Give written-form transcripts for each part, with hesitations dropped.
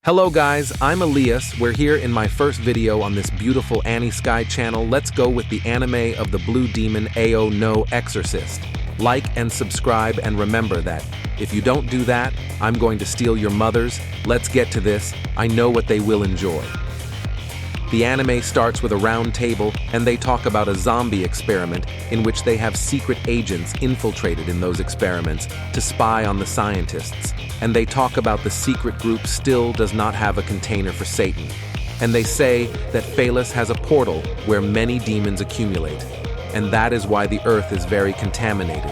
Hello guys, I'm Elias. We're here in my first video on this beautiful Annie Sky channel. Let's go with the anime of the blue demon Ao no Exorcist. Like and subscribe, and remember that if you don't do that, I'm going to steal your mothers. Let's get to this. I know what they will enjoy. The anime starts with a round table, and they talk about a zombie experiment in which they have secret agents infiltrated in those experiments to spy on the scientists. And they talk about the secret group still does not have a container for Satan. And they say that Phalus has a portal where many demons accumulate. And that is why the earth is very contaminated.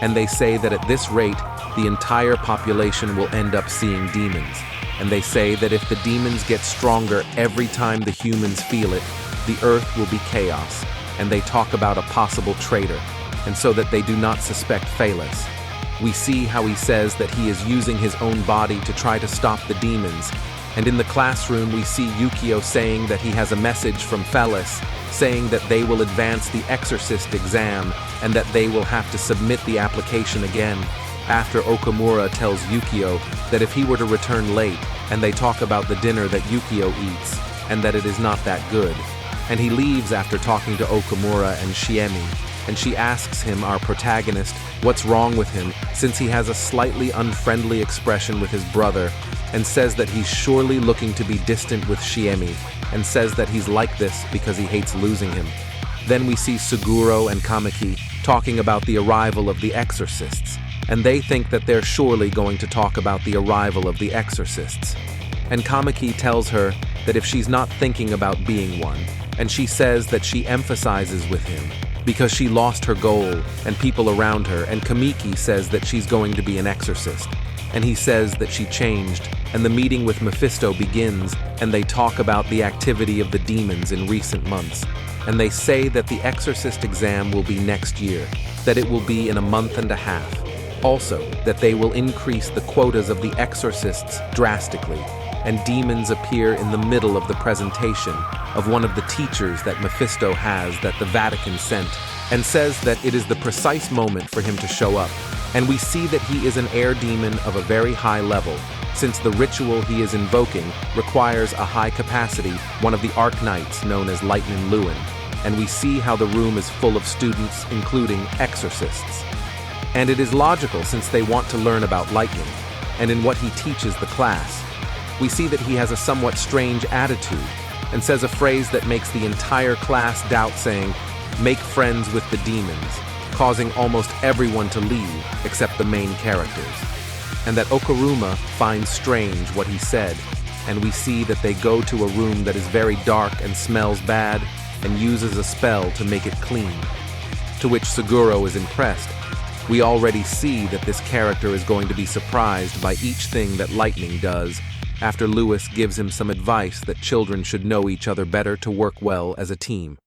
And they say that at this rate, the entire population will end up seeing demons. And they say that if the demons get stronger every time the humans feel it, the earth will be chaos. And they talk about a possible traitor, and so that they do not suspect Phalus. We see how he says that he is using his own body to try to stop the demons. And in the classroom we see Yukio saying that he has a message from Phalus, saying that they will advance the Exorcist exam and that they will have to submit the application again. After Okamura tells Yukio that if he were to return late, and they talk about the dinner that Yukio eats, and that it is not that good. And he leaves after talking to Okamura and Shiemi, and she asks him, our protagonist, what's wrong with him, since he has a slightly unfriendly expression with his brother, and says that he's surely looking to be distant with Shiemi, and says that he's like this because he hates losing him. Then we see Suguro and Kamiki talking about the arrival of the Exorcists, and they think that they're surely going to talk about the arrival of the Exorcists. And Kamiki tells her that if she's not thinking about being one, and she says that she emphasizes with him because she lost her goal and people around her, and Kamiki says that she's going to be an exorcist. And he says that she changed, and the meeting with Mephisto begins, and they talk about the activity of the demons in recent months. And they say that the Exorcist exam will be next year, that it will be in a month and a half. Also, that they will increase the quotas of the exorcists drastically, and demons appear in the middle of the presentation of one of the teachers that Mephisto has that the Vatican sent, and says that it is the precise moment for him to show up. And we see that he is an air demon of a very high level, since the ritual he is invoking requires a high capacity, one of the Archknights known as Lightning Lewin. And we see how the room is full of students, including exorcists. And it is logical since they want to learn about lightning, and in what he teaches the class. We see that he has a somewhat strange attitude, and says a phrase that makes the entire class doubt, saying, "Make friends with the demons," causing almost everyone to leave except the main characters. And that Okaruma finds strange what he said, and we see that they go to a room that is very dark and smells bad, and uses a spell to make it clean. To which Suguro is impressed. We already see that this character is going to be surprised by each thing that Lightning does, after Lewis gives him some advice that children should know each other better to work well as a team.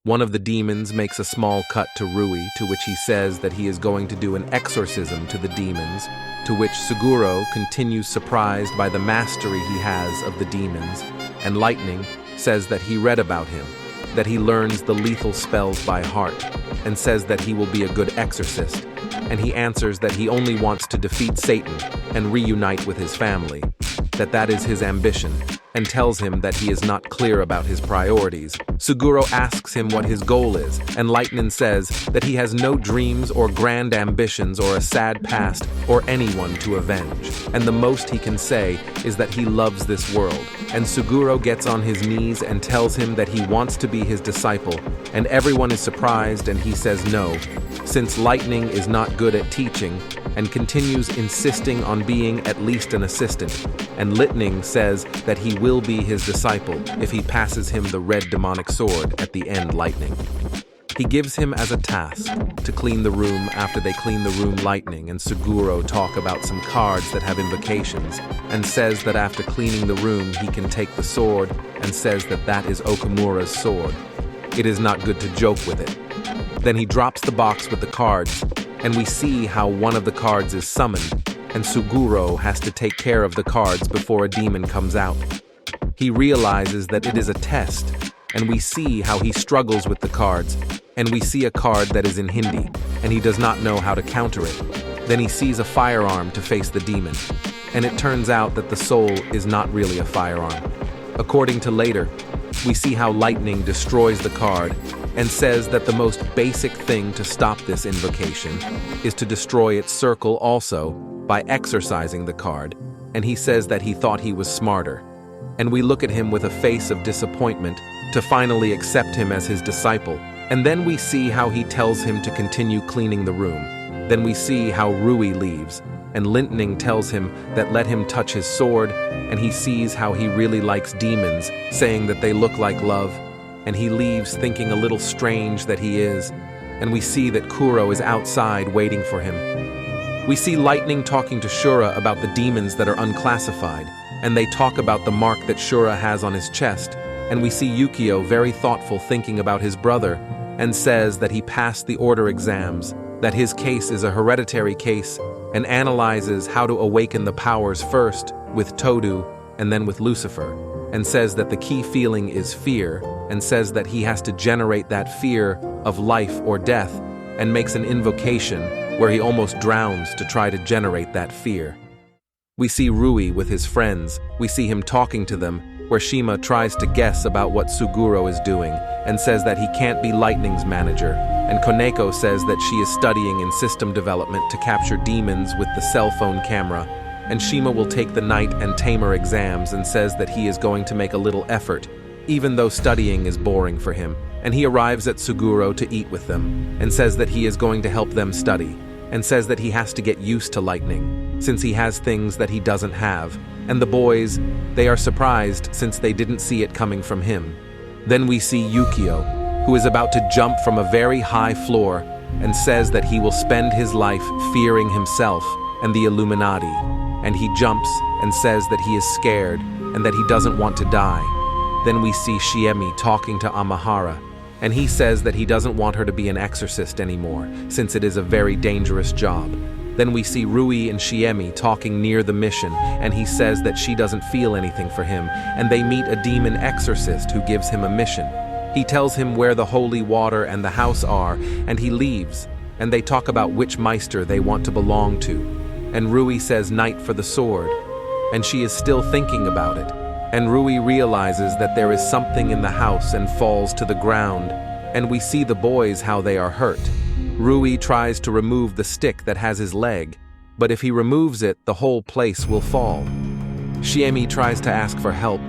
One of the demons makes a small cut to Rui, to which he says that he is going to do an exorcism to the demons, to which Suguro continues surprised by the mastery he has of the demons, and Lightning says that he read about him, that he learns the lethal spells by heart, and says that he will be a good exorcist, and he answers that he only wants to defeat Satan and reunite with his family, that is his ambition, and tells him that he is not clear about his priorities. Suguro asks him what his goal is, and Lightning says that he has no dreams or grand ambitions or a sad past or anyone to avenge, and the most he can say is that he loves this world. And Suguro gets on his knees and tells him that he wants to be his disciple, and everyone is surprised, and he says no, since Lightning is not good at teaching, and continues insisting on being at least an assistant, and Lightning says that he will be his disciple if he passes him the red demonic sword at the end. Lightning. He gives him as a task to clean the room. After they clean the room, Lightning and Suguro talk about some cards that have invocations, and says that after cleaning the room he can take the sword, and says that that is Okamura's sword. It is not good to joke with it. Then he drops the box with the cards, and we see how one of the cards is summoned, and Suguro has to take care of the cards before a demon comes out. He realizes that it is a test, and we see how he struggles with the cards, and we see a card that is in Hindi, and he does not know how to counter it. Then he sees a firearm to face the demon, and it turns out that the soul is not really a firearm. According to later, we see how lightning destroys the card and says that the most basic thing to stop this invocation is to destroy its circle also by exorcising the card, and he says that he thought he was smarter. And we look at him with a face of disappointment to finally accept him as his disciple. And then we see how he tells him to continue cleaning the room. Then we see how Rui leaves, and Lintning tells him that let him touch his sword, and he sees how he really likes demons, saying that they look like love, and he leaves thinking a little strange that he is, and we see that Kuro is outside waiting for him. We see Lightning talking to Shura about the demons that are unclassified, and they talk about the mark that Shura has on his chest, and we see Yukio very thoughtful thinking about his brother, and says that he passed the order exams, that his case is a hereditary case, and analyzes how to awaken the powers first with Todo and then with Lucifer, and says that the key feeling is fear, and says that he has to generate that fear of life or death, and makes an invocation where he almost drowns to try to generate that fear. We see Rui with his friends. We see him talking to them, where Shima tries to guess about what Suguro is doing and says that he can't be Lightning's manager, and Koneko says that she is studying in system development to capture demons with the cell phone camera, and Shima will take the Night and Tamer exams and says that he is going to make a little effort, even though studying is boring for him, and he arrives at Suguro to eat with them, and says that he is going to help them study, and says that he has to get used to Lightning, since he has things that he doesn't have, and the boys, they are surprised since they didn't see it coming from him. Then we see Yukio, who is about to jump from a very high floor and says that he will spend his life fearing himself and the Illuminati, and he jumps and says that he is scared and that he doesn't want to die. Then we see Shiemi talking to Amahara, and he says that he doesn't want her to be an exorcist anymore, since it is a very dangerous job. Then we see Rui and Shiemi talking near the mission, and he says that she doesn't feel anything for him, and they meet a demon exorcist who gives him a mission. He tells him where the holy water and the house are, and he leaves, and they talk about which Meister they want to belong to. And Rui says Knight for the sword, and she is still thinking about it. And Rui realizes that there is something in the house and falls to the ground, and we see the boys how they are hurt. Rui tries to remove the stick that has his leg, but if he removes it, the whole place will fall. Shiemi tries to ask for help,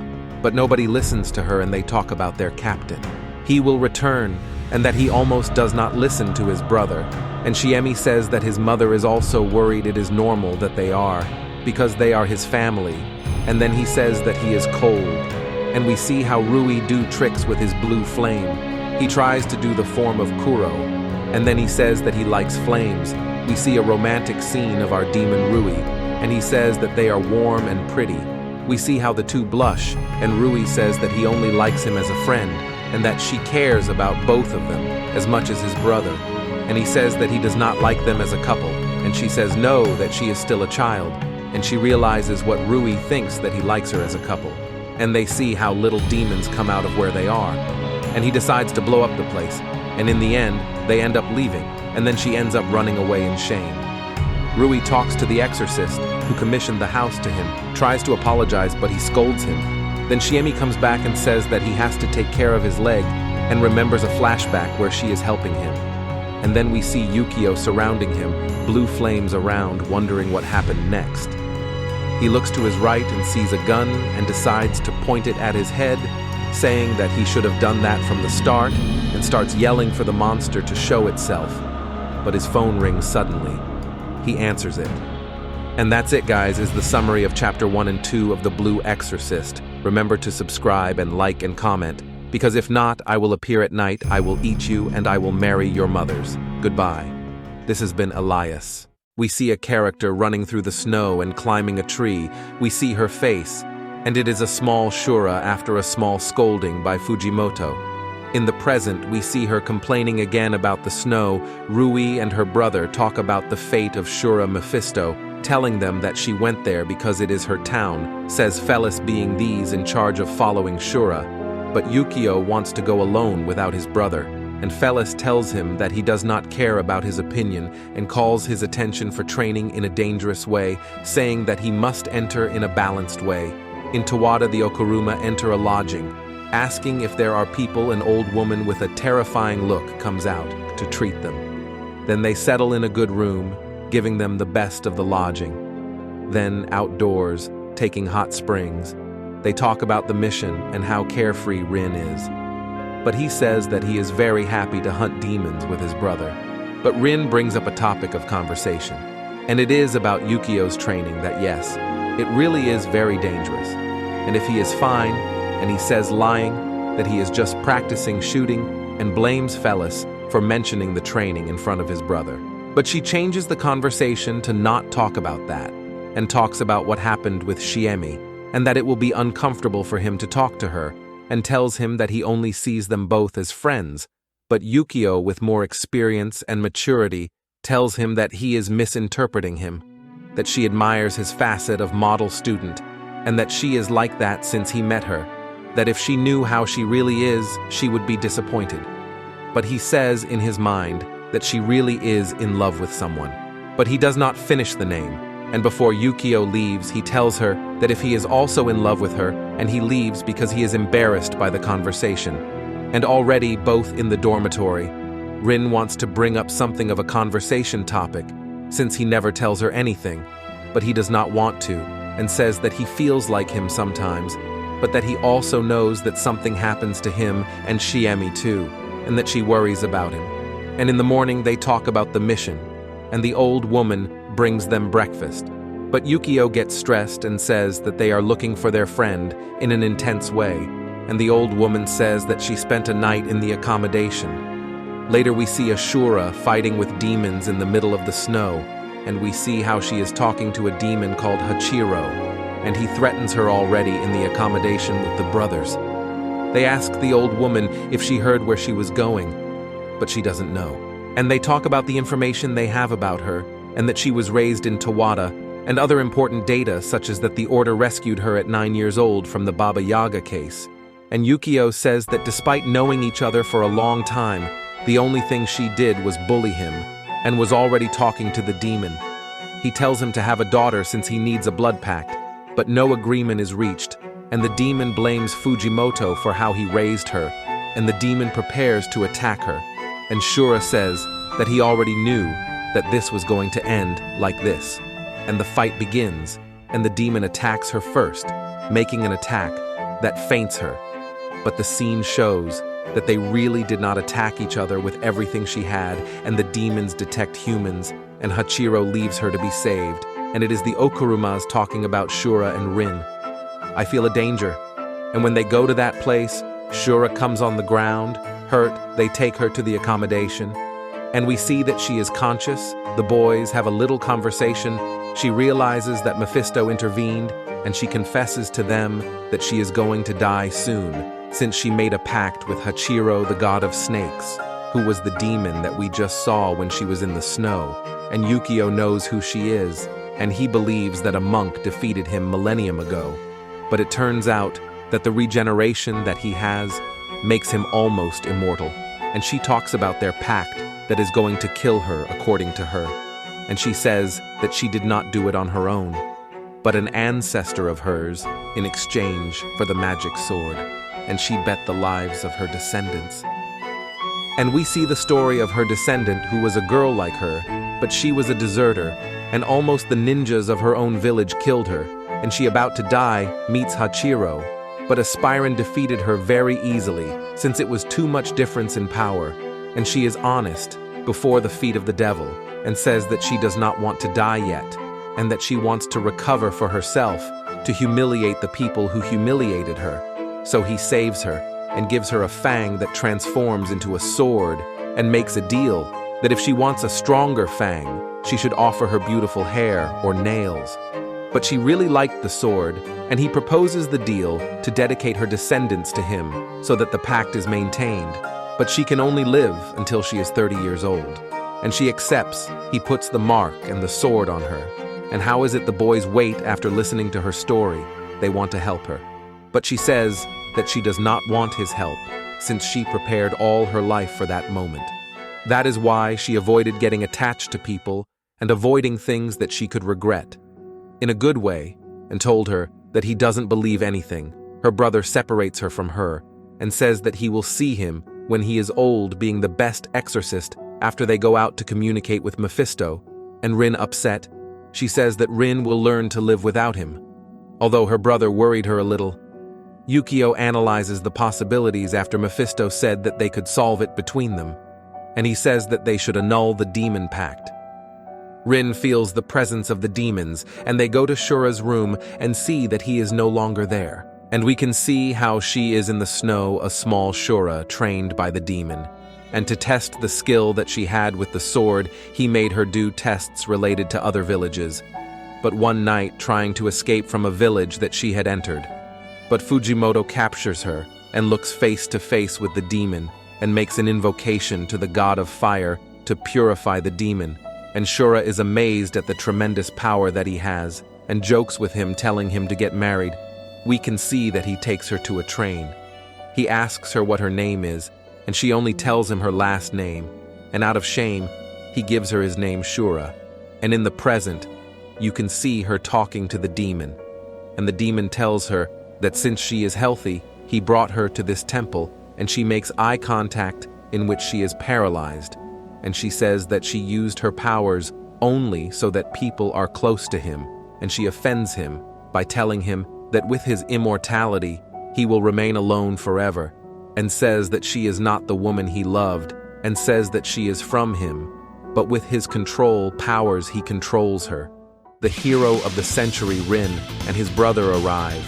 but nobody listens to her and they talk about their captain. He will return, and that he almost does not listen to his brother, and Shiemi says that his mother is also worried it is normal that they are, because they are his family, and then he says that he is cold, and we see how Rui do tricks with his blue flame. He tries to do the form of Kuro, and then he says that he likes flames. We see a romantic scene of our demon Rui, and he says that they are warm and pretty. We see how the two blush, and Rui says that he only likes him as a friend, and that she cares about both of them as much as his brother. And he says that he does not like them as a couple, and she says no, that she is still a child, and she realizes what Rui thinks, that he likes her as a couple. And they see how little demons come out of where they are, and he decides to blow up the place, and in the end, they end up leaving, and then she ends up running away in shame. Rui talks to the exorcist, who commissioned the house to him, tries to apologize, but he scolds him. Then Shiemi comes back and says that he has to take care of his leg, and remembers a flashback where she is helping him. And then we see Yukio surrounding him, blue flames around, wondering what happened next. He looks to his right and sees a gun and decides to point it at his head, saying that he should have done that from the start, and starts yelling for the monster to show itself. But his phone rings suddenly. He answers it. And that's it, guys, is the summary of Chapter 1 and 2 of The Blue Exorcist. Remember to subscribe and like and comment, because if not, I will appear at night, I will eat you, and I will marry your mothers. Goodbye. This has been Elias. We see a character running through the snow and climbing a tree. We see her face, and it is a small Shura after a small scolding by Fujimoto. In the present, we see her complaining again about the snow. Rui and her brother talk about the fate of Shura Mephisto, telling them that she went there because it is her town, says Felis being these in charge of following Shura. But Yukio wants to go alone without his brother, and Fellis tells him that he does not care about his opinion and calls his attention for training in a dangerous way, saying that he must enter in a balanced way. In Tawada, the Okuruma enter a lodging, asking if there are people. An old woman with a terrifying look comes out to treat them. Then they settle in a good room, giving them the best of the lodging. Then outdoors, taking hot springs, they talk about the mission and how carefree Rin is. But he says that he is very happy to hunt demons with his brother. But Rin brings up a topic of conversation, and it is about Yukio's training that yes, it really is very dangerous. And if he is fine, and he says lying, that he is just practicing shooting, and blames Fellis for mentioning the training in front of his brother. But she changes the conversation to not talk about that, and talks about what happened with Shiemi, and that it will be uncomfortable for him to talk to her, and tells him that he only sees them both as friends. But Yukio, with more experience and maturity, tells him that he is misinterpreting him, that she admires his facet of model student, and that she is like that since he met her, that if she knew how she really is, she would be disappointed. But he says in his mind that she really is in love with someone. But he does not finish the name, and before Yukio leaves, he tells her that if he is also in love with her, and he leaves because he is embarrassed by the conversation. And already, both in the dormitory, Rin wants to bring up something of a conversation topic, since he never tells her anything, but he does not want to, and says that he feels like him sometimes, but that he also knows that something happens to him and Shiemi too, and that she worries about him. And in the morning they talk about the mission, and the old woman brings them breakfast. But Yukio gets stressed and says that they are looking for their friend in an intense way, and the old woman says that she spent a night in the accommodation. Later we see Ashura fighting with demons in the middle of the snow, and we see how she is talking to a demon called Hachiro, and he threatens her already in the accommodation with the brothers. They ask the old woman if she heard where she was going, but she doesn't know. And they talk about the information they have about her, and that she was raised in Tawada, and other important data such as that the Order rescued her at 9 years old from the Baba Yaga case. And Yukio says that despite knowing each other for a long time, the only thing she did was bully him, and was already talking to the demon. He tells him to have a daughter since he needs a blood pact, but no agreement is reached, and the demon blames Fujimoto for how he raised her, and the demon prepares to attack her. And Shura says that he already knew that this was going to end like this. And the fight begins, and the demon attacks her first, making an attack that faints her. But the scene shows that they really did not attack each other with everything she had, and the demons detect humans, and Hachiro leaves her to be saved, and it is the Okurumas talking about Shura and Rin. I feel a danger, and when they go to that place, Shura comes on the ground, hurt. They take her to the accommodation, and we see that she is conscious. The boys have a little conversation. She realizes that Mephisto intervened, and she confesses to them that she is going to die soon, since she made a pact with Hachiro, the god of snakes, who was the demon that we just saw when she was in the snow. And Yukio knows who she is, and he believes that a monk defeated him millennium ago. But it turns out that the regeneration that he has makes him almost immortal. And she talks about their pact that is going to kill her according to her. And she says that she did not do it on her own, but an ancestor of hers in exchange for the magic sword. And she bet the lives of her descendants. And we see the story of her descendant who was a girl like her, but she was a deserter, and almost the ninjas of her own village killed her, and she about to die meets Hachiro, but Aspirin defeated her very easily since it was too much difference in power, and she is honest before the feet of the devil and says that she does not want to die yet, and that she wants to recover for herself, to humiliate the people who humiliated her. So he saves her and gives her a fang that transforms into a sword, and makes a deal that if she wants a stronger fang, she should offer her beautiful hair or nails. But she really liked the sword, and he proposes the deal to dedicate her descendants to him so that the pact is maintained. But she can only live until she is 30 years old. And she accepts. He puts the mark and the sword on her. And how is it the boys wait after listening to her story? They want to help her. But she says that she does not want his help, since she prepared all her life for that moment. That is why she avoided getting attached to people and avoiding things that she could regret. In a good way, and told her that he doesn't believe anything, her brother separates her from her and says that he will see him when he is old being the best exorcist after they go out to communicate with Mephisto, and Rin upset. She says that Rin will learn to live without him. Although her brother worried her a little, Yukio analyzes the possibilities after Mephisto said that they could solve it between them, and he says that they should annul the demon pact. Rin feels the presence of the demons, and they go to Shura's room and see that he is no longer there. And we can see how she is in the snow, a small Shura trained by the demon. And to test the skill that she had with the sword, he made her do tests related to other villages. But one night, trying to escape from a village that she had entered. But Fujimoto captures her and looks face to face with the demon and makes an invocation to the god of fire to purify the demon. And Shura is amazed at the tremendous power that he has and jokes with him, telling him to get married. We can see that he takes her to a train. He asks her what her name is, and she only tells him her last name, and out of shame, he gives her his name Shura. And in the present, you can see her talking to the demon, and the demon tells her that since she is healthy, he brought her to this temple, and she makes eye contact in which she is paralyzed, and she says that she used her powers only so that people are close to him, and she offends him by telling him that with his immortality, he will remain alone forever, and says that she is not the woman he loved, and says that she is from him, but with his control powers he controls her. The hero of the century, Rin, and his brother arrive,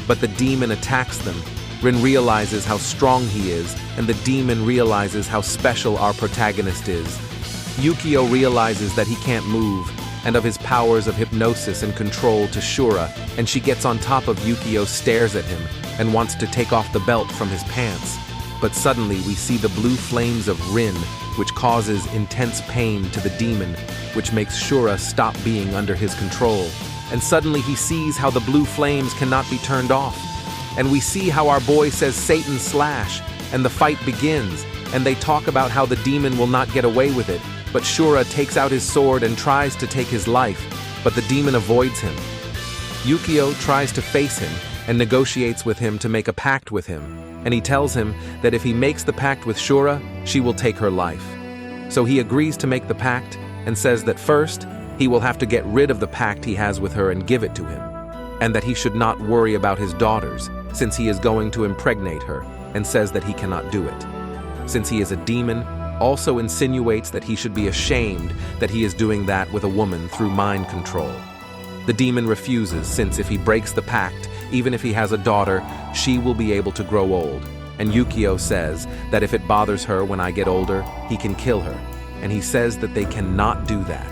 but the demon attacks them. Rin realizes how strong he is, and the demon realizes how special our protagonist is. Yukio realizes that he can't move, and of his powers of hypnosis and control to Shura, and she gets on top of Yukio, stares at him, and wants to take off the belt from his pants. But suddenly we see the blue flames of Rin, which causes intense pain to the demon, which makes Shura stop being under his control. And suddenly he sees how the blue flames cannot be turned off. And we see how our boy says Satan slash, and the fight begins, and they talk about how the demon will not get away with it, but Shura takes out his sword and tries to take his life, but the demon avoids him. Yukio tries to face him and negotiates with him to make a pact with him, and he tells him that if he makes the pact with Shura, she will take her life. So he agrees to make the pact and says that first, he will have to get rid of the pact he has with her and give it to him, and that he should not worry about his daughters, since he is going to impregnate her, and says that he cannot do it. Since he is a demon, also insinuates that he should be ashamed that he is doing that with a woman through mind control. The demon refuses, since if he breaks the pact, even if he has a daughter, she will be able to grow old. And Yukio says that if it bothers her when I get older, he can kill her. And he says that they cannot do that.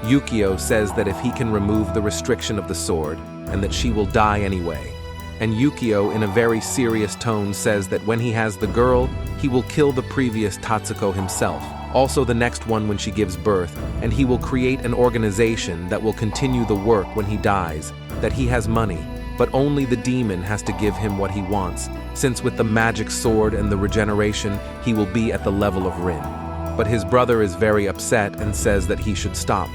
Yukio says that if he can remove the restriction of the sword, and that she will die anyway. And Yukio, in a very serious tone, says that when he has the girl, he will kill the previous Tatsuko himself, also the next one when she gives birth, and he will create an organization that will continue the work when he dies, that he has money, but only the demon has to give him what he wants, since with the magic sword and the regeneration, he will be at the level of Rin. But his brother is very upset and says that he should stop.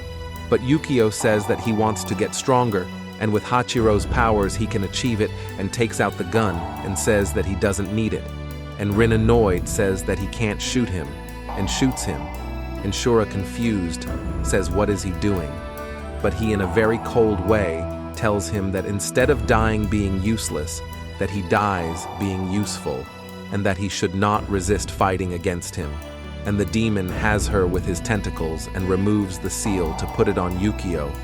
But Yukio says that he wants to get stronger, and with Hachiro's powers he can achieve it, and takes out the gun and says that he doesn't need it. And Rin, annoyed, says that he can't shoot him, and shoots him. And Shura, confused, says what is he doing? But he, in a very cold way, tells him that instead of dying being useless, that he dies being useful, and that he should not resist fighting against him. And the demon has her with his tentacles and removes the seal to put it on Yukio.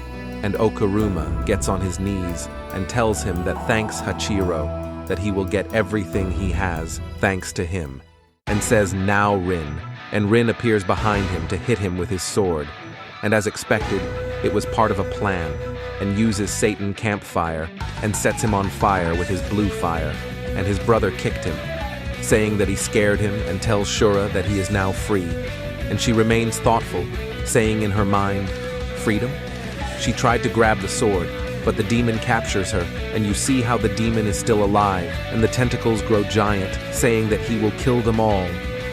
And Okuruma gets on his knees and tells him that thanks Hachiro, that he will get everything he has thanks to him, and says now Rin, and Rin appears behind him to hit him with his sword. And as expected, it was part of a plan, and uses Satan campfire and sets him on fire with his blue fire, and his brother kicked him, saying that he scared him, and tells Shura that he is now free. And she remains thoughtful, saying in her mind, freedom? She tried to grab the sword, but the demon captures her, and you see how the demon is still alive, and the tentacles grow giant, saying that he will kill them all.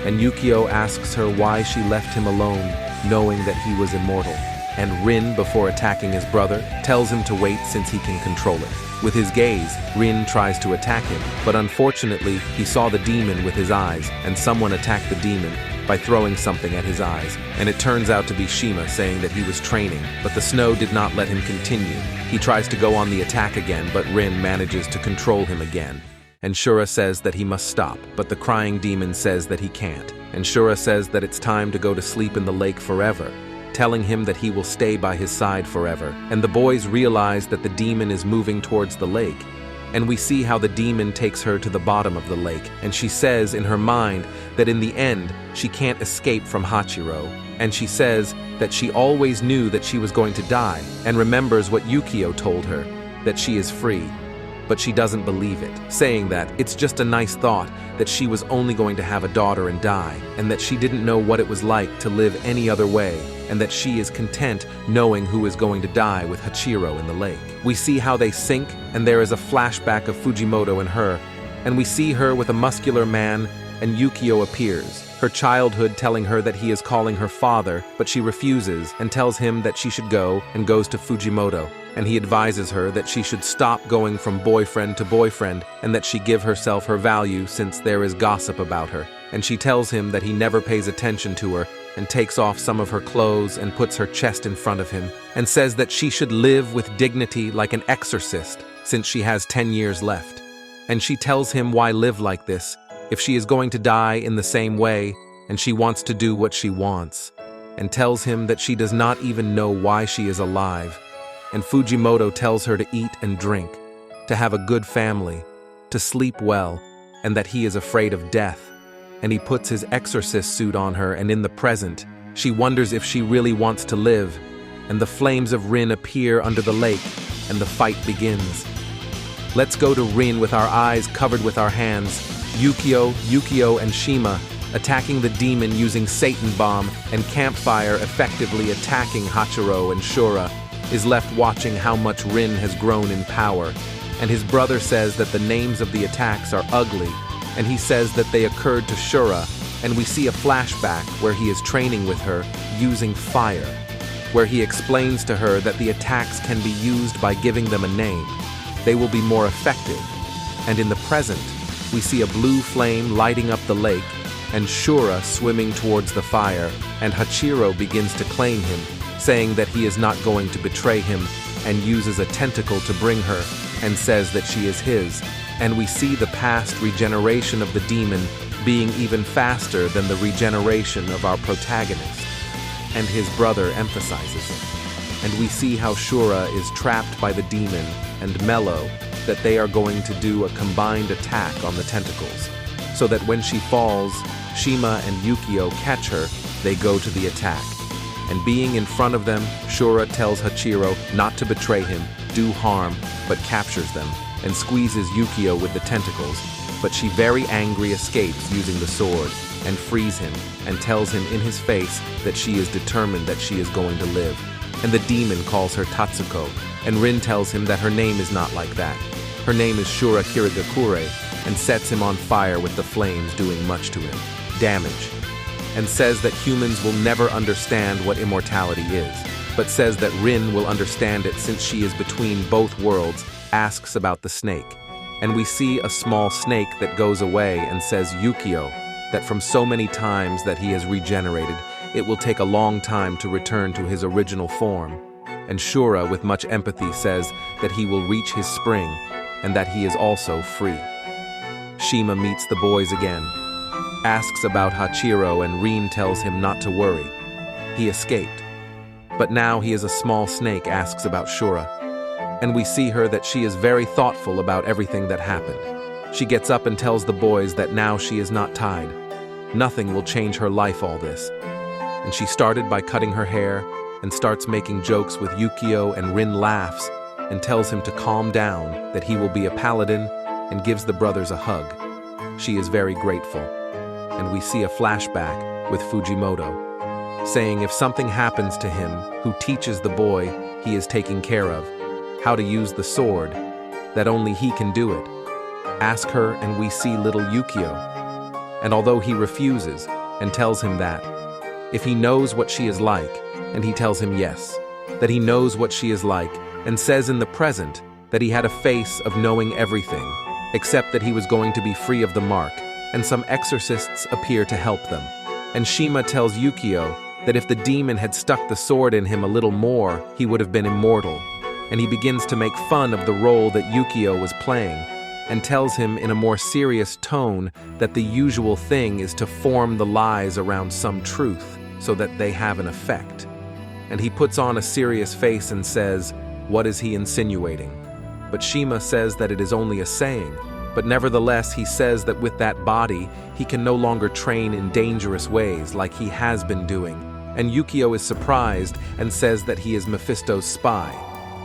And Yukio asks her why she left him alone, knowing that he was immortal. And Rin, before attacking his brother, tells him to wait since he can control it. With his gaze, Rin tries to attack him, but unfortunately, he saw the demon with his eyes, and someone attacked the demon by throwing something at his eyes. And it turns out to be Shima, saying that he was training, but the snow did not let him continue. He tries to go on the attack again, but Rin manages to control him again. And Shura says that he must stop, but the crying demon says that he can't. And Shura says that it's time to go to sleep in the lake forever, telling him that he will stay by his side forever. And the boys realize that the demon is moving towards the lake. And we see how the demon takes her to the bottom of the lake, and she says in her mind that in the end, she can't escape from Hachiro. And she says that she always knew that she was going to die, and remembers what Yukio told her, that she is free. But she doesn't believe it, saying that it's just a nice thought that she was only going to have a daughter and die, and that she didn't know what it was like to live any other way, and that she is content knowing who is going to die with Hachiro in the lake. We see how they sink, and there is a flashback of Fujimoto and her, and we see her with a muscular man, and Yukio appears, her childhood telling her that he is calling her father, but she refuses and tells him that she should go, and goes to Fujimoto. And he advises her that she should stop going from boyfriend to boyfriend, and that she give herself her value since there is gossip about her. And she tells him that he never pays attention to her, and takes off some of her clothes and puts her chest in front of him, and says that she should live with dignity like an exorcist, since she has 10 years left. And she tells him why live like this, if she is going to die in the same way, and she wants to do what she wants, and tells him that she does not even know why she is alive. And Fujimoto tells her to eat and drink, to have a good family, to sleep well, and that he is afraid of death. And he puts his exorcist suit on her, and in the present, she wonders if she really wants to live, and the flames of Rin appear under the lake, and the fight begins. Let's go to Rin with our eyes covered with our hands, Yukio, and Shima, attacking the demon using Satan Bomb, and Campfire effectively attacking Hachiro, and Shura is left watching how much Rin has grown in power. And his brother says that the names of the attacks are ugly, and he says that they occurred to Shura, and we see a flashback where he is training with her using fire, where he explains to her that the attacks can be used by giving them a name. They will be more effective. And in the present, we see a blue flame lighting up the lake, and Shura swimming towards the fire, and Hachiro begins to claim him, saying that he is not going to betray him, and uses a tentacle to bring her, and says that she is his. And we see the past regeneration of the demon being even faster than the regeneration of our protagonist. And his brother emphasizes it. And we see how Shura is trapped by the demon, and Mello, that they are going to do a combined attack on the tentacles, so that when she falls, Shima and Yukio catch her, they go to the attack. And being in front of them, Shura tells Hachiro not to betray him, do harm, but captures them, and squeezes Yukio with the tentacles, but she very angry escapes using the sword, and frees him, and tells him in his face that she is determined that she is going to live. And the demon calls her Tatsuko, and Rin tells him that her name is not like that. Her name is Shura Kirigakure, and sets him on fire with the flames doing much to him, damage, and says that humans will never understand what immortality is, but says that Rin will understand it since she is between both worlds, asks about the snake. And we see a small snake that goes away and says Yukio, that from so many times that he has regenerated, it will take a long time to return to his original form. And Shura, with much empathy, says that he will reach his spring, and that he is also free. Shima meets the boys again, asks about Hachiro, and Rin tells him not to worry. He escaped. But now he is a small snake, asks about Shura. And we see her that she is very thoughtful about everything that happened. She gets up and tells the boys that now she is not tied. Nothing will change her life, all this. And she started by cutting her hair and starts making jokes with Yukio, and Rin laughs and tells him to calm down, that he will be a paladin, and gives the brothers a hug. She is very grateful. And we see a flashback with Fujimoto, saying if something happens to him, who teaches the boy he is taking care of, how to use the sword, that only he can do it. Ask her and we see little Yukio. And although he refuses and tells him that, if he knows what she is like, and he tells him yes, that he knows what she is like, and says in the present that he had a face of knowing everything, except that he was going to be free of the mark, and some exorcists appear to help them. And Shima tells Yukio that if the demon had stuck the sword in him a little more, he would have been immortal. And he begins to make fun of the role that Yukio was playing, and tells him in a more serious tone that the usual thing is to form the lies around some truth so that they have an effect. And he puts on a serious face and says, "What is he insinuating?" But Shima says that it is only a saying, but nevertheless he says that with that body he can no longer train in dangerous ways like he has been doing. And Yukio is surprised and says that he is Mephisto's spy.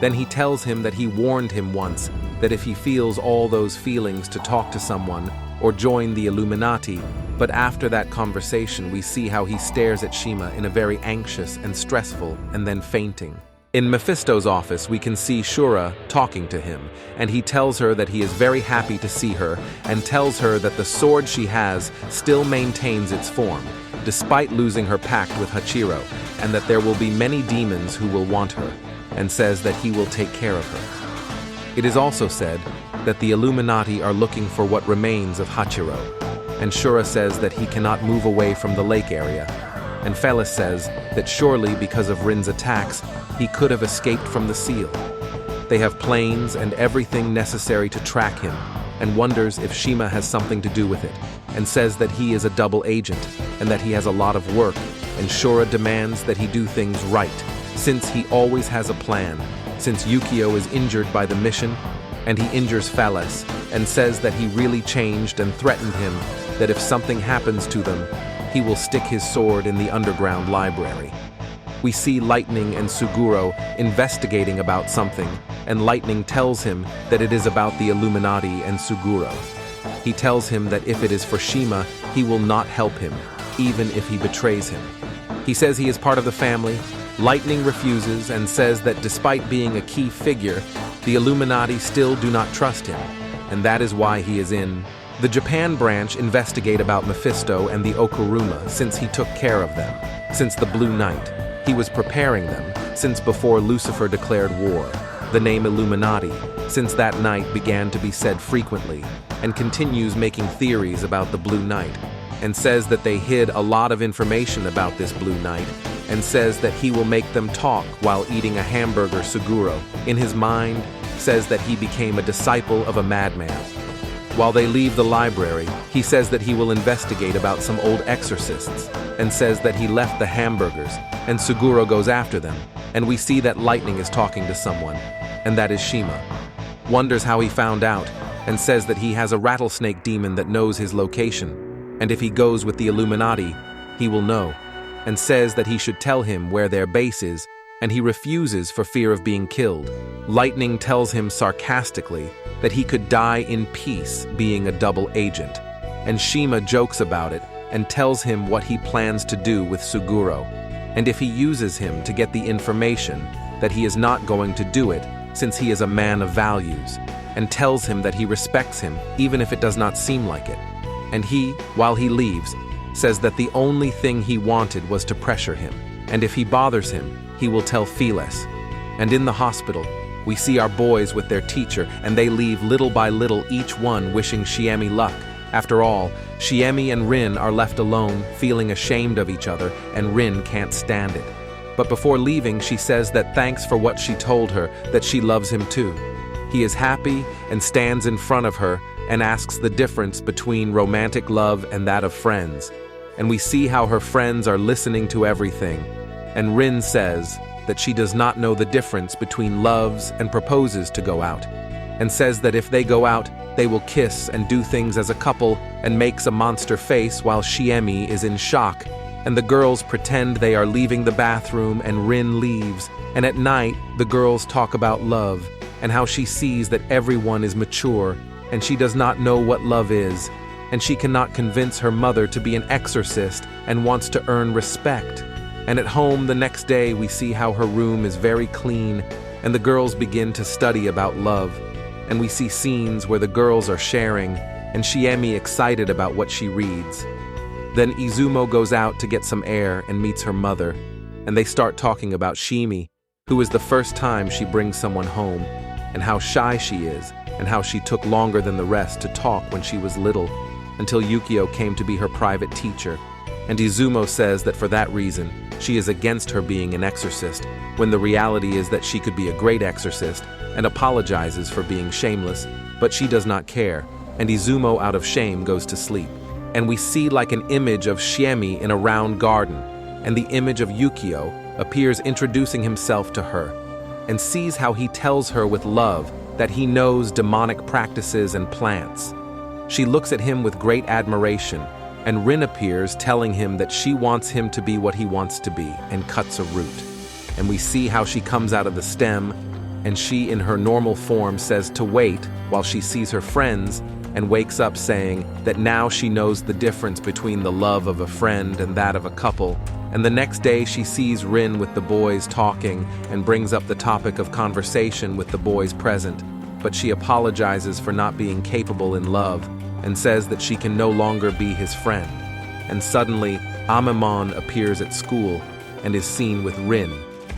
Then he tells him that he warned him once that if he feels all those feelings to talk to someone or join the Illuminati, but after that conversation we see how he stares at Shima in a very anxious and stressful and then fainting. In Mephisto's office we can see Shura talking to him, and he tells her that he is very happy to see her and tells her that the sword she has still maintains its form, despite losing her pact with Hachiro, and that there will be many demons who will want her, and says that he will take care of her. It is also said that the Illuminati are looking for what remains of Hachiro, and Shura says that he cannot move away from the lake area, and Felis says that surely because of Rin's attacks, he could have escaped from the seal. They have planes and everything necessary to track him, and wonders if Shima has something to do with it, and says that he is a double agent, and that he has a lot of work, and Shura demands that he do things right, since he always has a plan, since Yukio is injured by the mission, and he injures Felis, and says that he really changed and threatened him that if something happens to them, he will stick his sword in the underground library. We see Lightning and Suguro investigating about something, and Lightning tells him that it is about the Illuminati and Suguro. He tells him that if it is for Shima, he will not help him, even if he betrays him. He says he is part of the family. Lightning refuses and says that despite being a key figure, the Illuminati still do not trust him, and that is why he is in. The Japan branch investigate about Mephisto and the Okuruma since he took care of them, since the Blue Night. He was preparing them since before Lucifer declared war. The name Illuminati, since that night, began to be said frequently, and continues making theories about the Blue Night, and says that they hid a lot of information about this Blue Night, and says that he will make them talk while eating a hamburger. Suguro, in his mind, says that he became a disciple of a madman. While they leave the library, he says that he will investigate about some old exorcists, and says that he left the hamburgers, and Suguro goes after them, and we see that Lightning is talking to someone, and that is Shima. Wonders how he found out, and says that he has a rattlesnake demon that knows his location, and if he goes with the Illuminati, he will know, and says that he should tell him where their base is, and he refuses for fear of being killed. Lightning tells him sarcastically that he could die in peace being a double agent, and Shima jokes about it and tells him what he plans to do with Suguro, and if he uses him to get the information, that he is not going to do it since he is a man of values, and tells him that he respects him even if it does not seem like it. And he, while he leaves, says that the only thing he wanted was to pressure him, and if he bothers him, he will tell Felis. And in the hospital, we see our boys with their teacher, and they leave little by little, each one wishing Shiemi luck. After all, Shiemi and Rin are left alone, feeling ashamed of each other, and Rin can't stand it. But before leaving, she says that thanks for what she told her, that she loves him too. He is happy and stands in front of her and asks the difference between romantic love and that of friends. And we see how her friends are listening to everything. And Rin says that she does not know the difference between loves and proposes to go out, and says that if they go out, they will kiss and do things as a couple, and makes a monster face while Shiemi is in shock, and the girls pretend they are leaving the bathroom and Rin leaves, and at night the girls talk about love, and how she sees that everyone is mature, and she does not know what love is, and she cannot convince her mother to be an exorcist and wants to earn respect. And at home the next day we see how her room is very clean, and the girls begin to study about love, and we see scenes where the girls are sharing, and Shiemi excited about what she reads. Then Izumo goes out to get some air and meets her mother, and they start talking about Shimi, who is the first time she brings someone home, and how shy she is, and how she took longer than the rest to talk when she was little, until Yukio came to be her private teacher, and Izumo says that for that reason, she is against her being an exorcist, when the reality is that she could be a great exorcist, and apologizes for being shameless, but she does not care, and Izumo out of shame goes to sleep. And we see like an image of Shiemi in a round garden, and the image of Yukio appears introducing himself to her, and sees how he tells her with love that he knows demonic practices and plants. She looks at him with great admiration, and Rin appears telling him that she wants him to be what he wants to be, and cuts a root. And we see how she comes out of the stem, and she in her normal form says to wait while she sees her friends, and wakes up saying that now she knows the difference between the love of a friend and that of a couple. And the next day she sees Rin with the boys talking and brings up the topic of conversation with the boys present, but she apologizes for not being capable in love and says that she can no longer be his friend. And suddenly Amemon appears at school and is seen with Rin,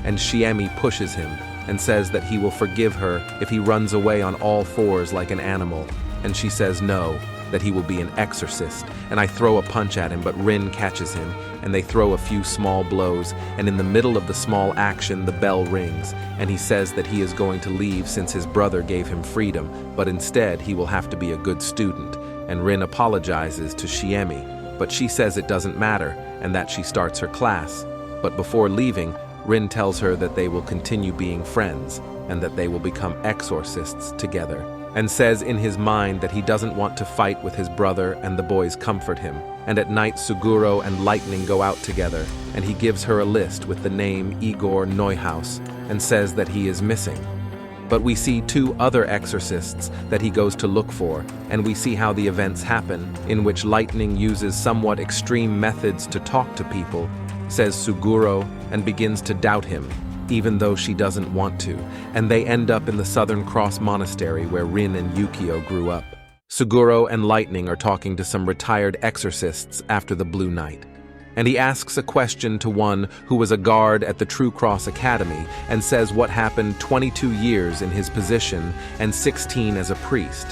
and Shiemi pushes him and says that he will forgive her if he runs away on all fours like an animal. And she says no, that he will be an exorcist, and I throw a punch at him, but Rin catches him, and they throw a few small blows, and in the middle of the small action the bell rings, and he says that he is going to leave since his brother gave him freedom, but instead he will have to be a good student, and Rin apologizes to Shiemi, but she says it doesn't matter, and that she starts her class. But before leaving, Rin tells her that they will continue being friends, and that they will become exorcists together, and says in his mind that he doesn't want to fight with his brother, and the boys comfort him. And at night Suguro and Lightning go out together, and he gives her a list with the name Igor Neuhaus, and says that he is missing. But we see two other exorcists that he goes to look for, and we see how the events happen, in which Lightning uses somewhat extreme methods to talk to people, says Suguro, and begins to doubt him, even though she doesn't want to, and they end up in the Southern Cross Monastery where Rin and Yukio grew up. Suguro and Lightning are talking to some retired exorcists after the Blue Night, and he asks a question to one who was a guard at the True Cross Academy and says what happened 22 years in his position and 16 as a priest,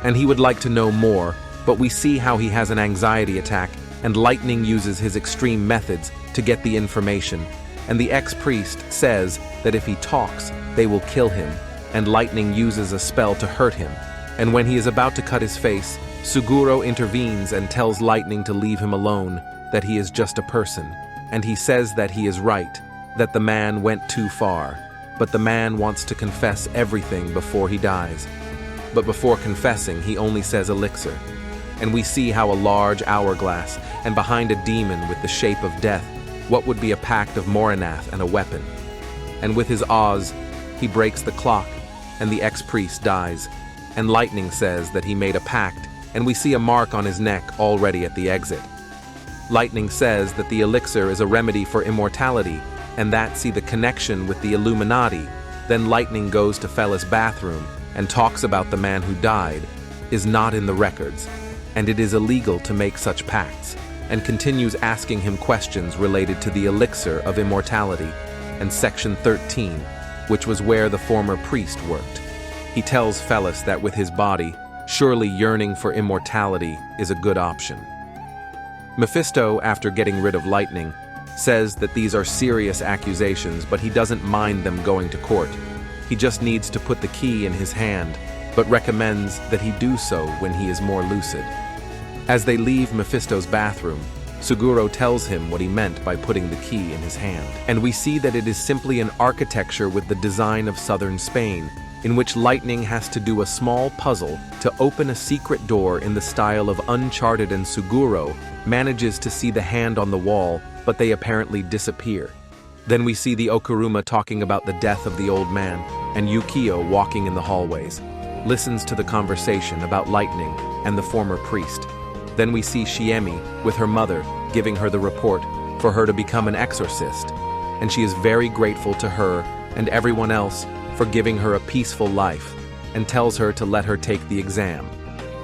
and he would like to know more, but we see how he has an anxiety attack, and Lightning uses his extreme methods to get the information, and the ex-priest says that if he talks, they will kill him, and Lightning uses a spell to hurt him. And when he is about to cut his face, Suguro intervenes and tells Lightning to leave him alone, that he is just a person, and he says that he is right, that the man went too far, but the man wants to confess everything before he dies. But before confessing, he only says elixir, and we see how a large hourglass, and behind a demon with the shape of death, what would be a pact of Moranath and a weapon. And with his Oz, he breaks the clock, and the ex-priest dies, and Lightning says that he made a pact, and we see a mark on his neck already at the exit. Lightning says that the elixir is a remedy for immortality, and that see the connection with the Illuminati. Then Lightning goes to Fella's bathroom and talks about the man who died, is not in the records, and it is illegal to make such pacts, and continues asking him questions related to the elixir of immortality and Section 13, which was where the former priest worked. He tells Fellas that with his body, surely yearning for immortality is a good option. Mephisto, after getting rid of Lightning, says that these are serious accusations, but he doesn't mind them going to court. He just needs to put the key in his hand, but recommends that he do so when he is more lucid. As they leave Mephisto's bathroom, Suguro tells him what he meant by putting the key in his hand, and we see that it is simply an architecture with the design of southern Spain, in which Lightning has to do a small puzzle to open a secret door in the style of Uncharted, and Suguro manages to see the hand on the wall, but they apparently disappear. Then we see the Okuruma talking about the death of the old man, and Yukio walking in the hallways, listens to the conversation about Lightning and the former priest. Then we see Shiemi with her mother giving her the report for her to become an exorcist, and she is very grateful to her and everyone else for giving her a peaceful life and tells her to let her take the exam,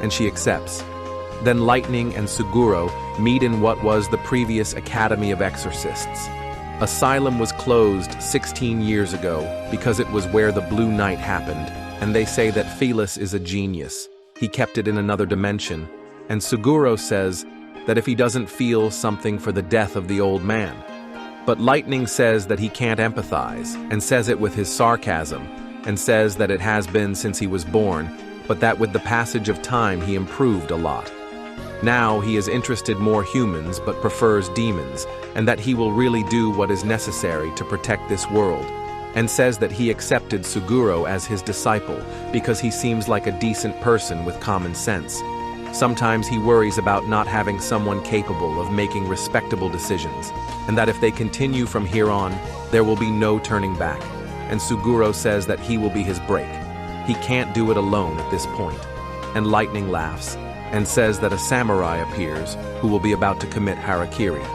and she accepts. Then Lightning and Suguro meet in what was the previous Academy of Exorcists. Asylum was closed 16 years ago because it was where the Blue Night happened, and they say that Felis is a genius. He kept it in another dimension, and Suguro says that if he doesn't feel something for the death of the old man. But Lightning says that he can't empathize, and says it with his sarcasm, and says that it has been since he was born, but that with the passage of time he improved a lot. Now he is interested more humans but prefers demons, and that he will really do what is necessary to protect this world, and says that he accepted Suguro as his disciple because he seems like a decent person with common sense. Sometimes he worries about not having someone capable of making respectable decisions, and that if they continue from here on, there will be no turning back, and Suguro says that he will be his break. He can't do it alone at this point. And Lightning laughs and says that a samurai appears who will be about to commit harakiri.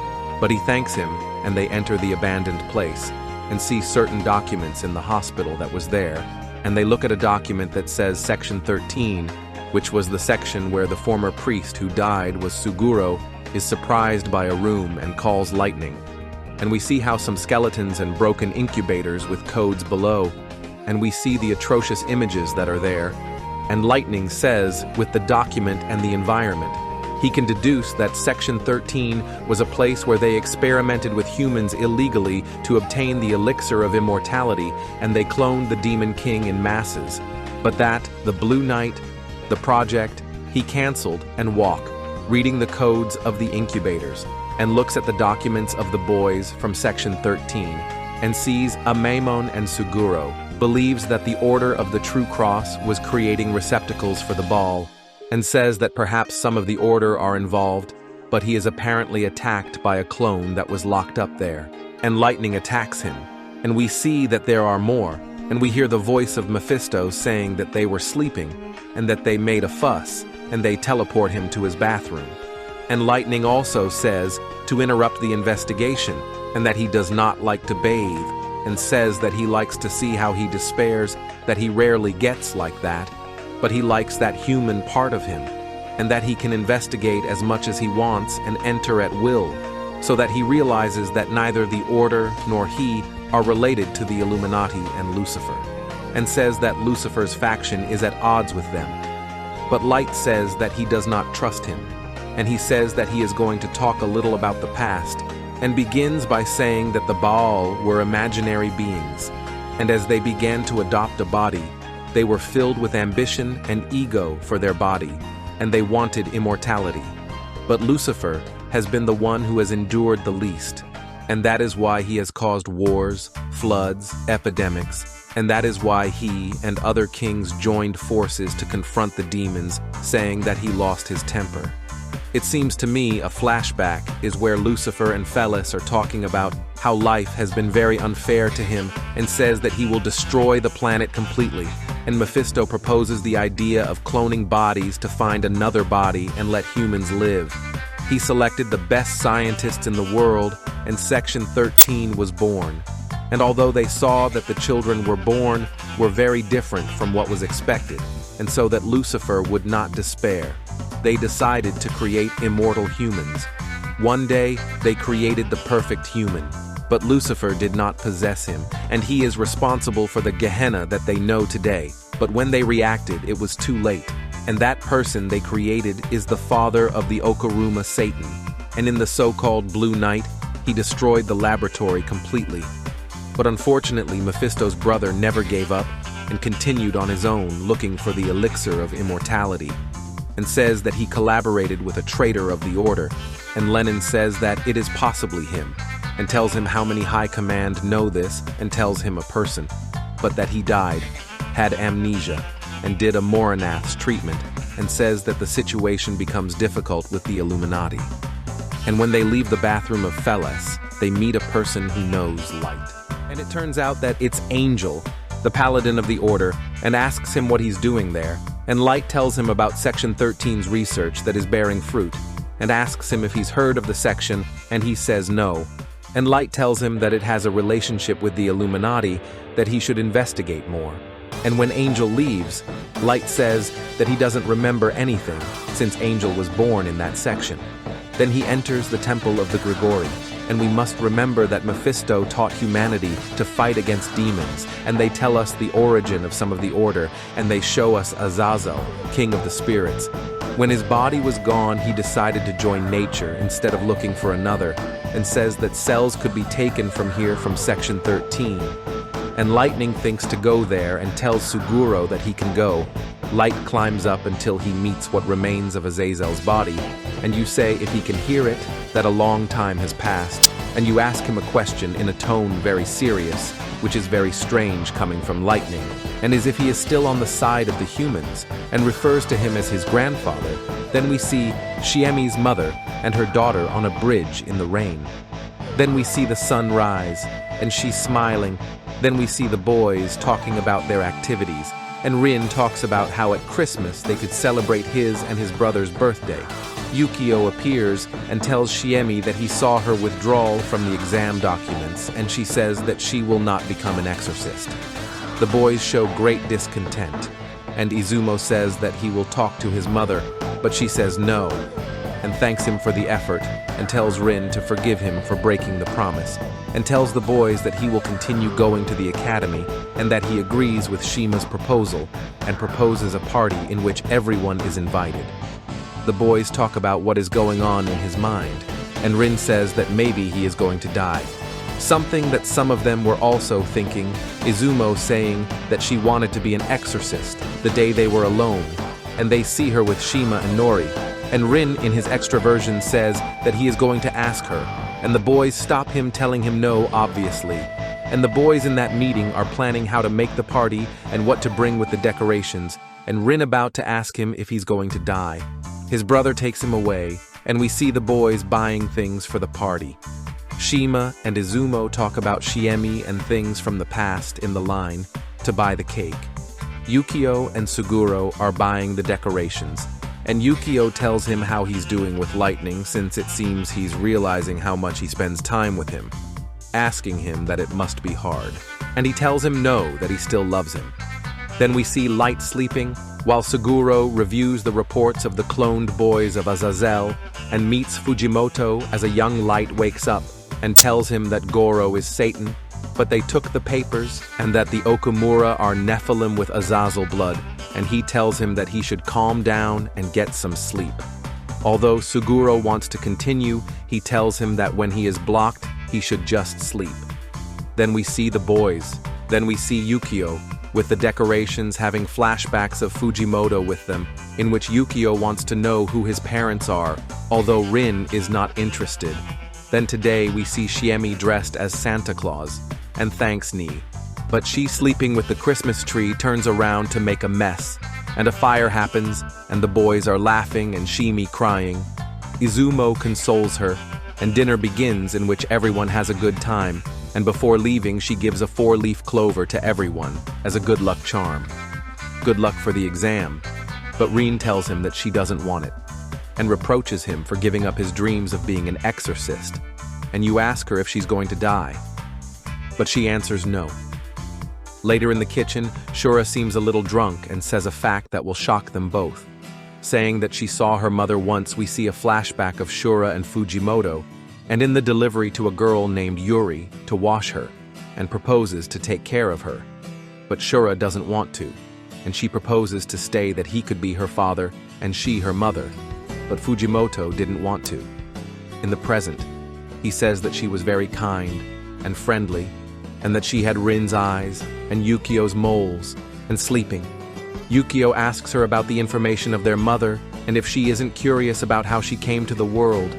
But he thanks him, and they enter the abandoned place and see certain documents in the hospital that was there, and they look at a document that says Section 13, which was the section where the former priest who died was Suguro, is surprised by a room and calls Lightning. And we see how some skeletons and broken incubators with codes below, and we see the atrocious images that are there. And Lightning says, with the document and the environment, he can deduce that Section 13 was a place where they experimented with humans illegally to obtain the elixir of immortality, and they cloned the Demon King in masses. But that, the Blue Knight, the project, he canceled and walk, reading the codes of the incubators, and looks at the documents of the boys from Section 13, and sees Amaemon and Suguro, believes that the Order of the True Cross was creating receptacles for the ball, and says that perhaps some of the Order are involved, but he is apparently attacked by a clone that was locked up there, and Lightning attacks him, and we see that there are more, and we hear the voice of Mephisto saying that they were sleeping, and that they made a fuss, and they teleport him to his bathroom. And Lightning also says to interrupt the investigation, and that he does not like to bathe, and says that he likes to see how he despairs, that he rarely gets like that, but he likes that human part of him, and that he can investigate as much as he wants and enter at will, so that he realizes that neither the Order nor he are related to the Illuminati and Lucifer, and says that Lucifer's faction is at odds with them. But Light says that he does not trust him, and he says that he is going to talk a little about the past, and begins by saying that the Baal were imaginary beings, and as they began to adopt a body, they were filled with ambition and ego for their body, and they wanted immortality. But Lucifer has been the one who has endured the least, and that is why he has caused wars, floods, epidemics, and that is why he and other kings joined forces to confront the demons, saying that he lost his temper. It seems to me a flashback is where Lucifer and Felis are talking about how life has been very unfair to him, and says that he will destroy the planet completely, and Mephisto proposes the idea of cloning bodies to find another body and let humans live. He selected the best scientists in the world, and Section 13 was born. And although they saw that the children were born were very different from what was expected, and so that Lucifer would not despair, they decided to create immortal humans. One day, they created the perfect human, but Lucifer did not possess him, and he is responsible for the Gehenna that they know today. But when they reacted, it was too late, and that person they created is the father of the Okaruma Satan, and in the so-called Blue Night, he destroyed the laboratory completely. But unfortunately, Mephisto's brother never gave up and continued on his own looking for the elixir of immortality, and says that he collaborated with a traitor of the Order, and Lenin says that it is possibly him, and tells him how many high command know this, and tells him a person, but that he died, had amnesia, and did a Moranath's treatment, and says that the situation becomes difficult with the Illuminati. And when they leave the bathroom of Felis, they meet a person who knows Light. And it turns out that it's Angel, the paladin of the Order, and asks him what he's doing there, and Light tells him about Section 13's research that is bearing fruit, and asks him if he's heard of the section, and he says no. And Light tells him that it has a relationship with the Illuminati, that he should investigate more. And when Angel leaves, Light says that he doesn't remember anything since Angel was born in that section. Then he enters the temple of the Grigori, and we must remember that Mephisto taught humanity to fight against demons, and they tell us the origin of some of the order, and they show us Azazel, king of the spirits. When his body was gone, he decided to join nature instead of looking for another, and says that cells could be taken from here from section 13. And Lightning thinks to go there and tells Suguro that he can go. Light climbs up until he meets what remains of Azazel's body, and you say if he can hear it, that a long time has passed, and you ask him a question in a tone very serious, which is very strange coming from Lightning, and as if he is still on the side of the humans, and refers to him as his grandfather. Then we see Shiemi's mother and her daughter on a bridge in the rain. Then we see the sun rise, and she's smiling. Then we see the boys talking about their activities, and Rin talks about how at Christmas they could celebrate his and his brother's birthday. Yukio appears and tells Shiemi that he saw her withdrawal from the exam documents, and she says that she will not become an exorcist. The boys show great discontent, and Izumo says that he will talk to his mother, but she says no, and thanks him for the effort, and tells Rin to forgive him for breaking the promise, and tells the boys that he will continue going to the academy, and that he agrees with Shima's proposal, and proposes a party in which everyone is invited. The boys talk about what is going on in his mind, and Rin says that maybe he is going to die. Something that some of them were also thinking, Izumo saying that she wanted to be an exorcist the day they were alone, and they see her with Shima and Nori, and Rin in his extroversion says that he is going to ask her, and the boys stop him telling him no, obviously. And the boys in that meeting are planning how to make the party and what to bring with the decorations, and Rin about to ask him if he's going to die. His brother takes him away, and we see the boys buying things for the party. Shima and Izumo talk about Shiemi and things from the past in the line to buy the cake. Yukio and Suguro are buying the decorations, and Yukio tells him how he's doing with Lightning since it seems he's realizing how much he spends time with him, asking him that it must be hard. And he tells him no, that he still loves him. Then we see Light sleeping, while Suguro reviews the reports of the cloned boys of Azazel and meets Fujimoto as a young Light wakes up and tells him that Goro is Satan, but they took the papers and that the Okumura are Nephilim with Azazel blood, and he tells him that he should calm down and get some sleep. Although Suguro wants to continue, he tells him that when he is blocked, he should just sleep. Then we see the boys. Then we see Yukio, with the decorations having flashbacks of Fujimoto with them, in which Yukio wants to know who his parents are, although Rin is not interested. Then today we see Shiemi dressed as Santa Claus, and thanks Ni. But she sleeping with the Christmas tree turns around to make a mess, and a fire happens, and the boys are laughing and Shimi crying. Izumo consoles her, and dinner begins in which everyone has a good time, and before leaving she gives a 4-leaf clover to everyone as a good luck charm. Good luck for the exam, but Rin tells him that she doesn't want it, and reproaches him for giving up his dreams of being an exorcist, and you ask her if she's going to die. But she answers no. Later in the kitchen, Shura seems a little drunk and says a fact that will shock them both. Saying that she saw her mother once, we see a flashback of Shura and Fujimoto, and in the delivery to a girl named Yuri to wash her, and proposes to take care of her. But Shura doesn't want to, and she proposes to stay that he could be her father and she her mother, but Fujimoto didn't want to. In the present, he says that she was very kind and friendly, and that she had Rin's eyes and Yukio's moles, and sleeping. Yukio asks her about the information of their mother and if she isn't curious about how she came to the world.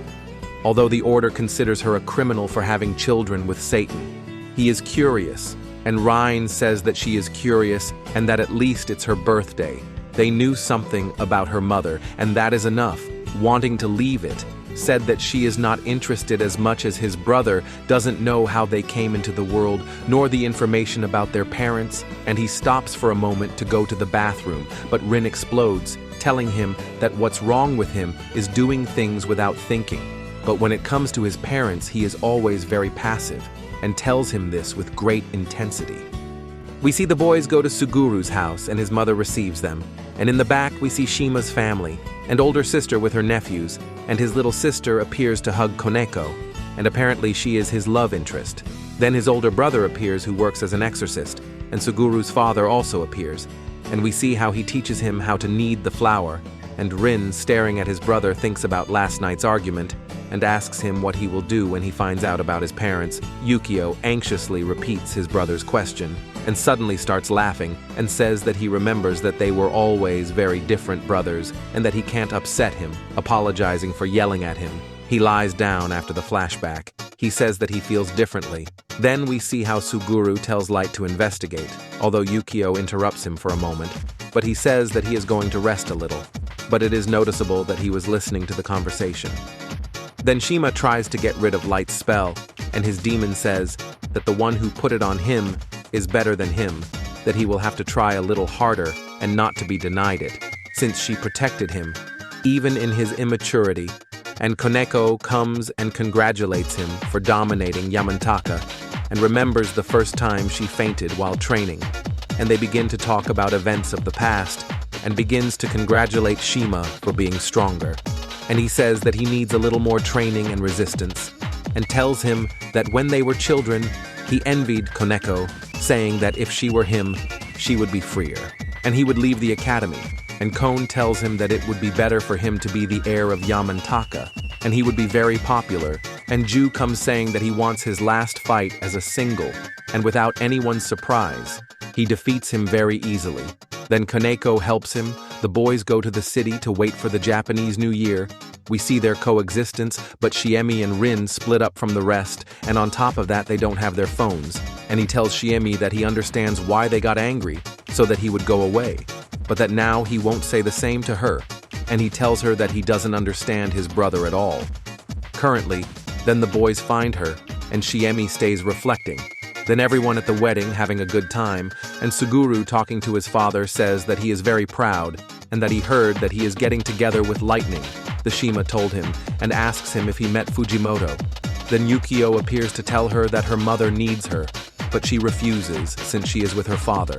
Although the Order considers her a criminal for having children with Satan, he is curious, and Rhine says that she is curious and that at least it's her birthday. They knew something about her mother, and that is enough. Wanting to leave it, said that she is not interested as much as his brother doesn't know how they came into the world, nor the information about their parents, and he stops for a moment to go to the bathroom, but Rin explodes, telling him that what's wrong with him is doing things without thinking. But when it comes to his parents, he is always very passive and tells him this with great intensity. We see the boys go to Suguru's house and his mother receives them, and in the back we see Shima's family, and older sister with her nephews, and his little sister appears to hug Koneko, and apparently she is his love interest. Then his older brother appears who works as an exorcist, and Suguru's father also appears, and we see how he teaches him how to knead the flour, and Rin, staring at his brother, thinks about last night's argument and asks him what he will do when he finds out about his parents. Yukio anxiously repeats his brother's question and suddenly starts laughing and says that he remembers that they were always very different brothers and that he can't upset him, apologizing for yelling at him. He lies down after the flashback. He says that he feels differently. Then we see how Suguru tells Light to investigate, although Yukio interrupts him for a moment, but he says that he is going to rest a little, but it is noticeable that he was listening to the conversation. Then Shima tries to get rid of Light's spell, and his demon says that the one who put it on him is better than him, that he will have to try a little harder and not to be denied it, since she protected him, even in his immaturity. And Koneko comes and congratulates him for dominating Yamantaka, and remembers the first time she fainted while training, and they begin to talk about events of the past, and begins to congratulate Shima for being stronger. And he says that he needs a little more training and resistance, and tells him that when they were children, he envied Koneko, saying that if she were him, she would be freer, and he would leave the academy. And Kon tells him that it would be better for him to be the heir of Yamantaka, and he would be very popular. And Ju comes saying that he wants his last fight as a single, and without anyone's surprise, he defeats him very easily. Then Koneko helps him. The boys go to the city to wait for the Japanese New Year. We see their coexistence, but Shiemi and Rin split up from the rest, and on top of that they don't have their phones. And he tells Shiemi that he understands why they got angry, so that he would go away, but that now he won't say the same to her, and he tells her that he doesn't understand his brother at all. Currently, then the boys find her, and Shiemi stays reflecting. Then everyone at the wedding having a good time, and Suguru talking to his father says that he is very proud, and that he heard that he is getting together with Lightning, the Shima told him, and asks him if he met Fujimoto. Then Yukio appears to tell her that her mother needs her, but she refuses since she is with her father.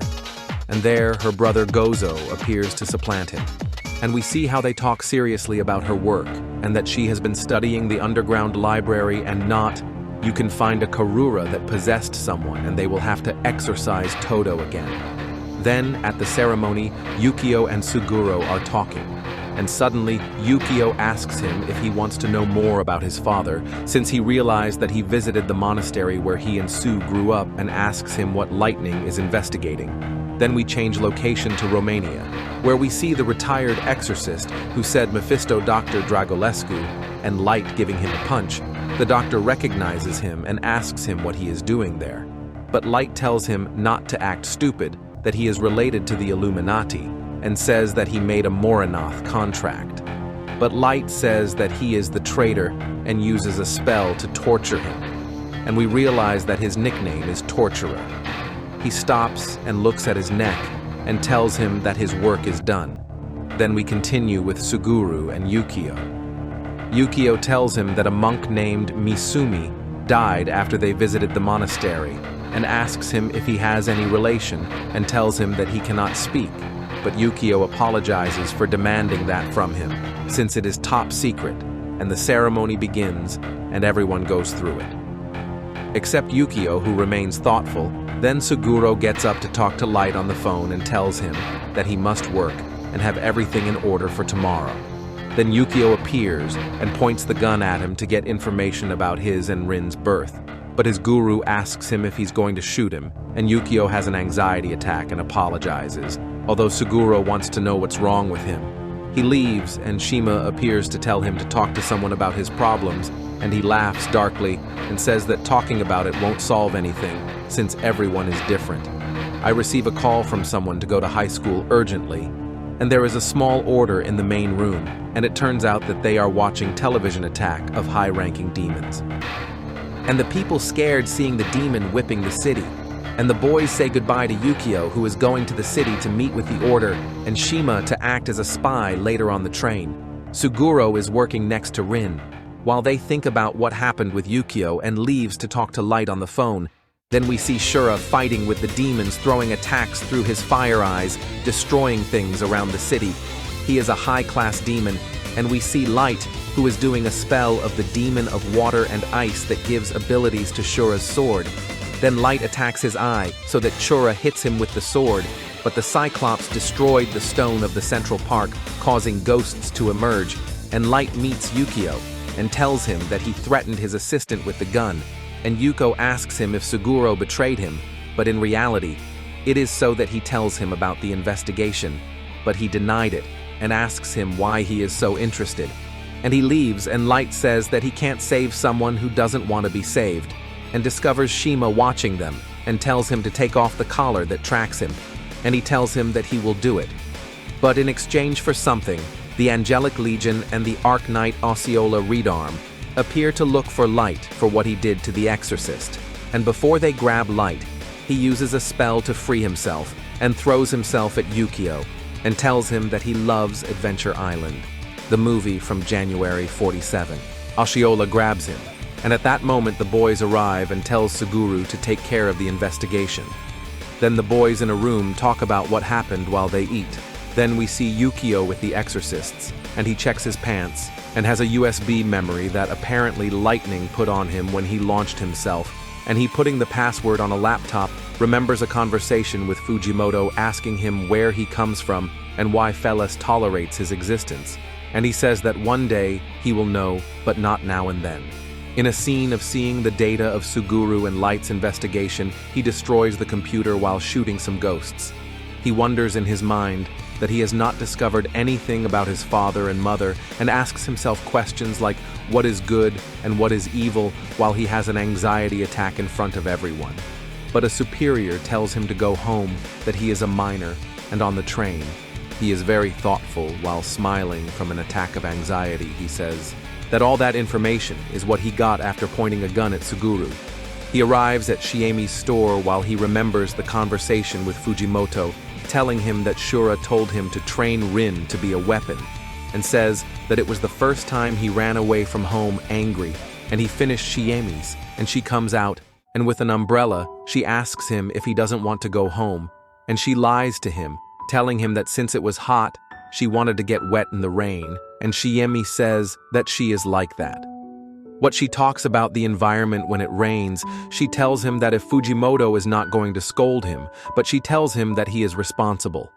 And there her brother Gozo appears to supplant him. And we see how they talk seriously about her work, and that she has been studying the underground library and not, you can find a Karura that possessed someone and they will have to exorcise Todo again. Then, at the ceremony, Yukio and Suguro are talking, and suddenly Yukio asks him if he wants to know more about his father, since he realized that he visited the monastery where he and Su grew up, and asks him what Lightning is investigating. Then we change location to Romania, where we see the retired exorcist who said Mephisto Dr. Dragolescu, and Light giving him a punch. The doctor recognizes him and asks him what he is doing there. But Light tells him not to act stupid, that he is related to the Illuminati, and says that he made a Moranoth contract. But Light says that he is the traitor and uses a spell to torture him. And we realize that his nickname is Torturer. He stops and looks at his neck and tells him that his work is done. Then we continue with Suguru and Yukio. Yukio tells him that a monk named Misumi died after they visited the monastery, and asks him if he has any relation, and tells him that he cannot speak. But Yukio apologizes for demanding that from him, since it is top secret, and the ceremony begins, and everyone goes through it. Except Yukio, who remains thoughtful. Then Suguro gets up to talk to Light on the phone and tells him that he must work and have everything in order for tomorrow. Then Yukio appears and points the gun at him to get information about his and Rin's birth. But his guru asks him if he's going to shoot him, and Yukio has an anxiety attack and apologizes, although Suguro wants to know what's wrong with him. He leaves, and Shima appears to tell him to talk to someone about his problems, and he laughs darkly and says that talking about it won't solve anything, since everyone is different. I receive a call from someone to go to high school urgently, and there is a small order in the main room, and it turns out that they are watching television attack of high-ranking demons. And the people scared seeing the demon whipping the city, and the boys say goodbye to Yukio, who is going to the city to meet with the order, and Shima to act as a spy later on the train. Suguro is working next to Rin, while they think about what happened with Yukio and leaves to talk to Light on the phone. Then we see Shura fighting with the demons, throwing attacks through his fire eyes, destroying things around the city. He is a high-class demon, and we see Light, who is doing a spell of the demon of water and ice that gives abilities to Shura's sword. Then Light attacks his eye, so that Shura hits him with the sword, but the Cyclops destroyed the stone of the Central Park, causing ghosts to emerge, and Light meets Yukio and tells him that he threatened his assistant with the gun, and Yuko asks him if Suguro betrayed him, but in reality, it is so that he tells him about the investigation, but he denied it and asks him why he is so interested. And he leaves, and Light says that he can't save someone who doesn't want to be saved, and discovers Shima watching them and tells him to take off the collar that tracks him, and he tells him that he will do it. But in exchange for something, the Angelic Legion and the Arc Knight Osceola Redarm appear to look for Light for what he did to the Exorcist, and before they grab Light, he uses a spell to free himself and throws himself at Yukio and tells him that he loves Adventure Island, the movie from January 47. Osceola grabs him, and at that moment the boys arrive and tells Suguru to take care of the investigation. Then the boys in a room talk about what happened while they eat. Then we see Yukio with the Exorcists, and he checks his pants and has a USB memory that apparently lightning put on him when he launched himself, and he, putting the password on a laptop, remembers a conversation with Fujimoto asking him where he comes from and why Felis tolerates his existence, and he says that one day he will know, but not now and then. In a scene of seeing the data of Suguru and Light's investigation, he destroys the computer while shooting some ghosts. He wonders in his mind that he has not discovered anything about his father and mother, and asks himself questions like what is good and what is evil while he has an anxiety attack in front of everyone. But a superior tells him to go home, that he is a minor, and on the train. He is very thoughtful while smiling from an attack of anxiety. He says that all that information is what he got after pointing a gun at Suguru. He arrives at Shiemi's store while he remembers the conversation with Fujimoto, telling him that Shura told him to train Rin to be a weapon, and says that it was the first time he ran away from home angry, and he finished Shiemi's, and she comes out, and with an umbrella, she asks him if he doesn't want to go home, and she lies to him, telling him that since it was hot, she wanted to get wet in the rain, and Shiemi says that she is like that. What she talks about the environment when it rains, she tells him that if Fujimoto is not going to scold him, but she tells him that he is responsible.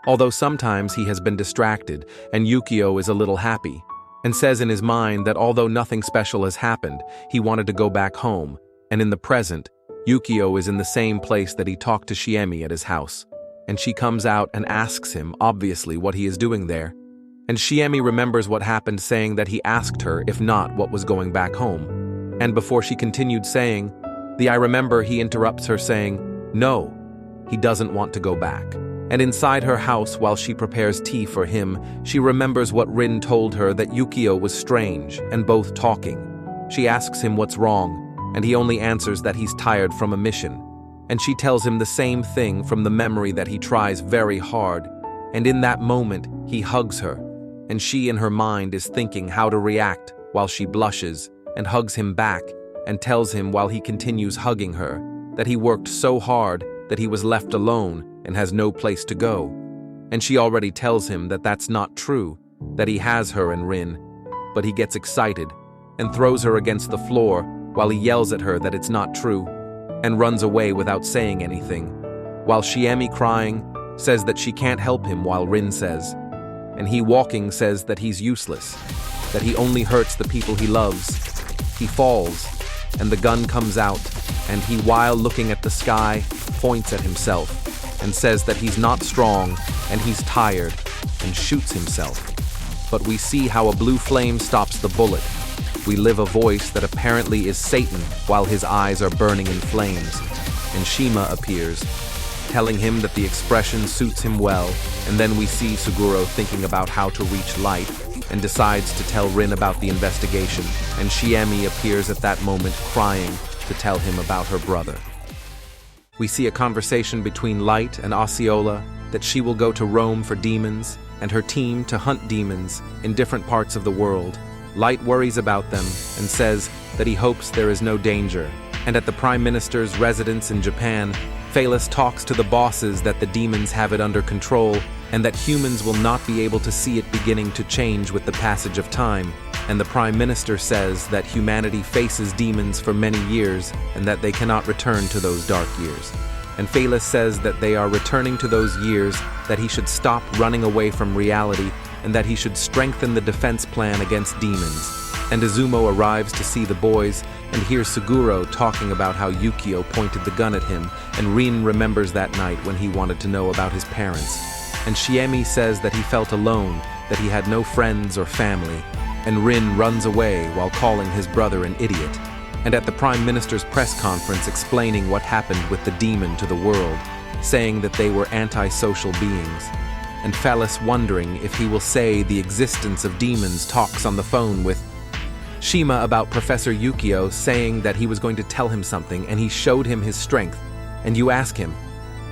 Although sometimes he has been distracted, and Yukio is a little happy, and says in his mind that although nothing special has happened, he wanted to go back home, and in the present, Yukio is in the same place that he talked to Shiemi at his house, and she comes out and asks him, obviously, what he is doing there. And Shiemi remembers what happened, saying that he asked her, if not, what was going back home. And before she continued saying, I remember, he interrupts her saying, no, he doesn't want to go back. And inside her house, while she prepares tea for him, she remembers what Rin told her, that Yukio was strange, and both talking. She asks him what's wrong, and he only answers that he's tired from a mission. And she tells him the same thing from the memory that he tries very hard. And in that moment, he hugs her. And she in her mind is thinking how to react while she blushes and hugs him back and tells him while he continues hugging her that he worked so hard that he was left alone and has no place to go. And she already tells him that that's not true, that he has her and Rin, but he gets excited and throws her against the floor while he yells at her that it's not true and runs away without saying anything, while Shiemi, crying, says that she can't help him, while Rin says, and he, walking, says that he's useless, that he only hurts the people he loves. He falls, and the gun comes out, and he, while looking at the sky, points at himself and says that he's not strong and he's tired, and shoots himself. But we see how a blue flame stops the bullet. We live a voice that apparently is Satan while his eyes are burning in flames, and Shima appears, telling him that the expression suits him well, and then we see Suguro thinking about how to reach Light, and decides to tell Rin about the investigation, and Shiemi appears at that moment crying to tell him about her brother. We see a conversation between Light and Osceola that she will go to Rome for demons, and her team to hunt demons in different parts of the world, Light worries about them and says that he hopes there is no danger. And at the Prime Minister's residence in Japan, Phelis talks to the bosses that the demons have it under control and that humans will not be able to see it beginning to change with the passage of time. And the Prime Minister says that humanity faces demons for many years and that they cannot return to those dark years. And Phelis says that they are returning to those years, that he should stop running away from reality, and that he should strengthen the defense plan against demons. And Izumo arrives to see the boys and hears Suguro talking about how Yukio pointed the gun at him, and Rin remembers that night when he wanted to know about his parents. And Shiemi says that he felt alone, that he had no friends or family, and Rin runs away while calling his brother an idiot. And at the Prime Minister's press conference explaining what happened with the demon to the world, saying that they were antisocial beings. And Phelis wondering if he will say the existence of demons talks on the phone with Shima about Professor Yukio, saying that he was going to tell him something and he showed him his strength. And you ask him,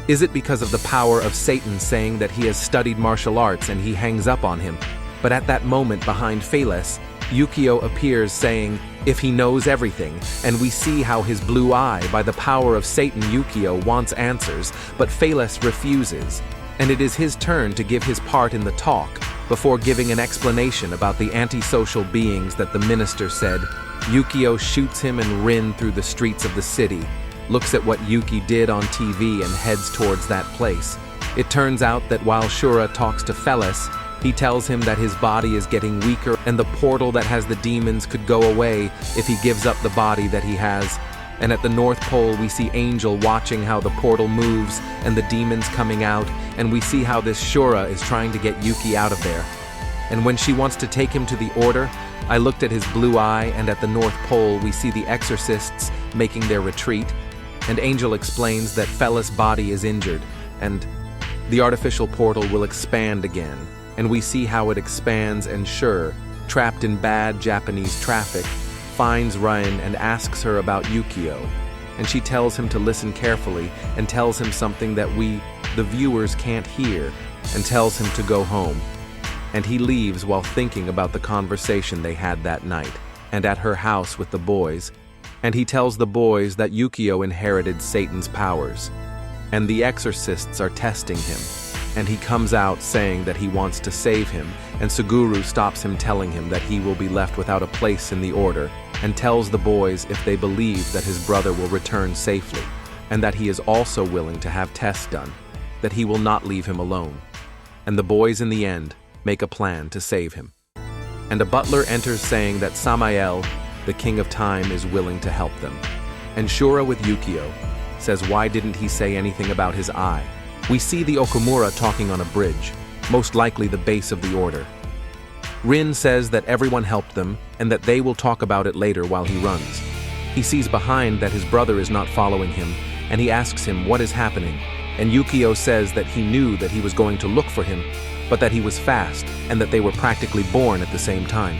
is it because of the power of Satan saying that he has studied martial arts and he hangs up on him? But at that moment behind Phelis, Yukio appears saying, if he knows everything, and we see how his blue eye, by the power of Satan, Yukio wants answers, but Phelis refuses. And it is his turn to give his part in the talk, before giving an explanation about the antisocial beings that the minister said. Yukio shoots him and Rin through the streets of the city, looks at what Yuki did on TV and heads towards that place. It turns out that while Shura talks to Phelis, he tells him that his body is getting weaker and the portal that has the demons could go away if he gives up the body that he has. And at the North Pole, we see Angel watching how the portal moves and the demons coming out, and we see how this Shura is trying to get Yuki out of there. And when she wants to take him to the Order, I looked at his blue eye, and at the North Pole, we see the Exorcists making their retreat. And Angel explains that Phelis' body is injured, and the artificial portal will expand again. And we see how it expands, and Shur, trapped in bad Japanese traffic, finds Ryan and asks her about Yukio. And she tells him to listen carefully and tells him something that we, the viewers, can't hear, and tells him to go home. And he leaves while thinking about the conversation they had that night, and at her house with the boys. And he tells the boys that Yukio inherited Satan's powers, and the exorcists are testing him. And he comes out saying that he wants to save him, and Suguru stops him, telling him that he will be left without a place in the Order, and tells the boys if they believe that his brother will return safely, and that he is also willing to have tests done, that he will not leave him alone. And the boys in the end make a plan to save him. And a butler enters saying that Samael, the King of Time, is willing to help them. And Shura with Yukio says why didn't he say anything about his eye? We see the Okumura talking on a bridge, most likely the base of the Order. Rin says that everyone helped them and that they will talk about it later while he runs. He sees behind that his brother is not following him, and he asks him what is happening, and Yukio says that he knew that he was going to look for him, but that he was fast and that they were practically born at the same time.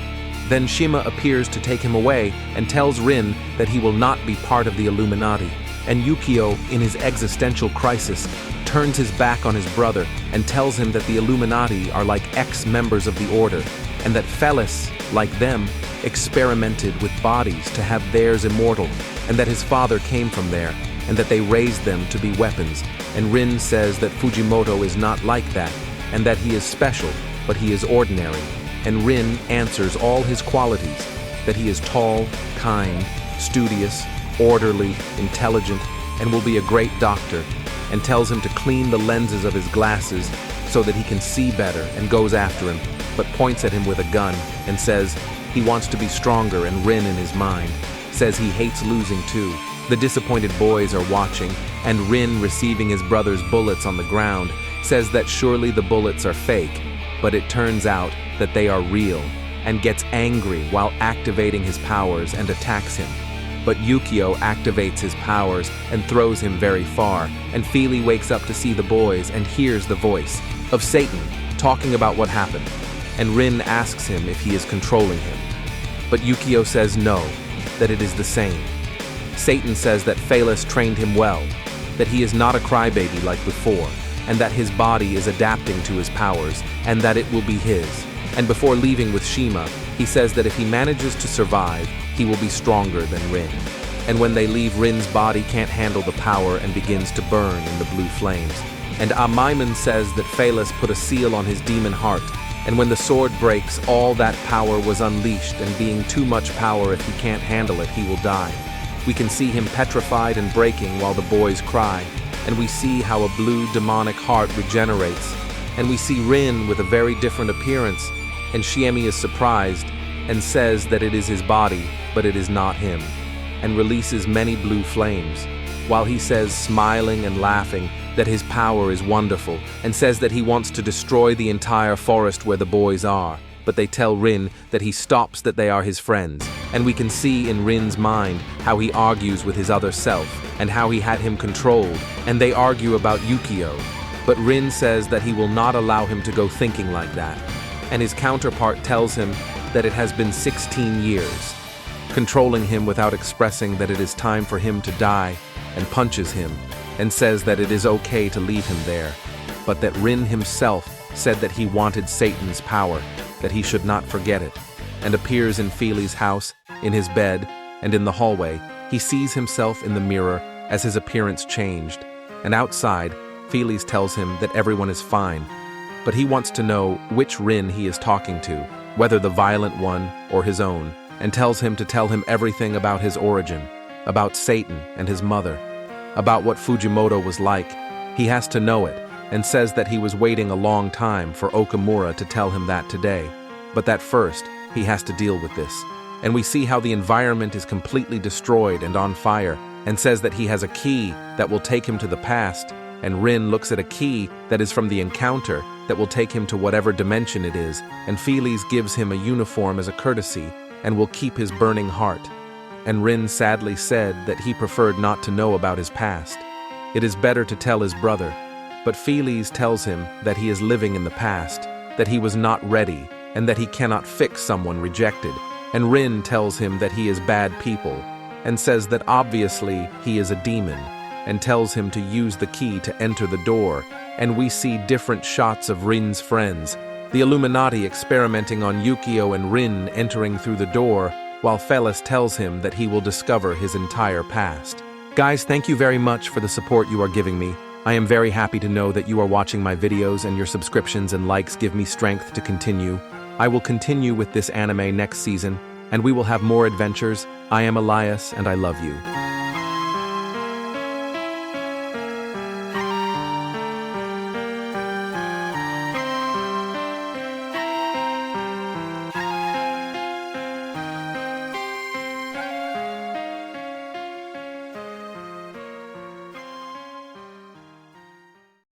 Then Shima appears to take him away and tells Rin that he will not be part of the Illuminati, and Yukio, in his existential crisis, turns his back on his brother and tells him that the Illuminati are like ex-members of the Order, and that Phelis, like them, experimented with bodies to have theirs immortal, and that his father came from there, and that they raised them to be weapons. And Rin says that Fujimoto is not like that, and that he is special, but he is ordinary. And Rin answers all his qualities, that he is tall, kind, studious, orderly, intelligent, and will be a great doctor, and tells him to clean the lenses of his glasses so that he can see better, and goes after him, but points at him with a gun and says he wants to be stronger. And Rin, in his mind, says he hates losing too. The disappointed boys are watching, and Rin, receiving his brother's bullets on the ground, says that surely the bullets are fake, but it turns out that they are real, and gets angry while activating his powers and attacks him. But Yukio activates his powers and throws him very far, and Feely wakes up to see the boys and hears the voice of Satan talking about what happened, and Rin asks him if he is controlling him. But Yukio says no, that it is the same. Satan says that Phelis trained him well, that he is not a crybaby like before, and that his body is adapting to his powers, and that it will be his. And before leaving with Shima, he says that if he manages to survive, he will be stronger than Rin. And when they leave, Rin's body can't handle the power and begins to burn in the blue flames. And Amaimon says that Phelis put a seal on his demon heart, and when the sword breaks, all that power was unleashed, and being too much power, if he can't handle it, he will die. We can see him petrified and breaking while the boys cry, and we see how a blue demonic heart regenerates, and we see Rin with a very different appearance, and Shiemi is surprised and says that it is his body, but it is not him, and releases many blue flames, while he says, smiling and laughing, that his power is wonderful, and says that he wants to destroy the entire forest where the boys are, but they tell Rin that he stops, that they are his friends, and we can see in Rin's mind how he argues with his other self, and how he had him controlled, and they argue about Yukio, but Rin says that he will not allow him to go thinking like that, and his counterpart tells him that it has been 16 years, controlling him without expressing that it is time for him to die, and punches him, and says that it is okay to leave him there, but that Rin himself said that he wanted Satan's power, that he should not forget it, and appears in Feely's house, in his bed, and in the hallway. He sees himself in the mirror as his appearance changed, and outside, Feely's tells him that everyone is fine, but he wants to know which Rin he is talking to, whether the violent one or his own, and tells him to tell him everything about his origin, about Satan and his mother, about what Fujimoto was like. He has to know it, and says that he was waiting a long time for Okamura to tell him that today, but that first, he has to deal with this. And we see how the environment is completely destroyed and on fire, and says that he has a key that will take him to the past, and Rin looks at a key that is from the encounter that will take him to whatever dimension it is, and Feely's gives him a uniform as a courtesy, and will keep his burning heart. And Rin sadly said that he preferred not to know about his past. It is better to tell his brother, but Feely's tells him that he is living in the past, that he was not ready, and that he cannot fix someone rejected. And Rin tells him that he is bad people, and says that obviously he is a demon, and tells him to use the key to enter the door, and we see different shots of Rin's friends, the Illuminati experimenting on Yukio and Rin entering through the door, while Phelis tells him that he will discover his entire past. Guys, thank you very much for the support you are giving me. I am very happy to know that you are watching my videos, and your subscriptions and likes give me strength to continue. I will continue with this anime next season, and we will have more adventures. I am Elias, and I love you.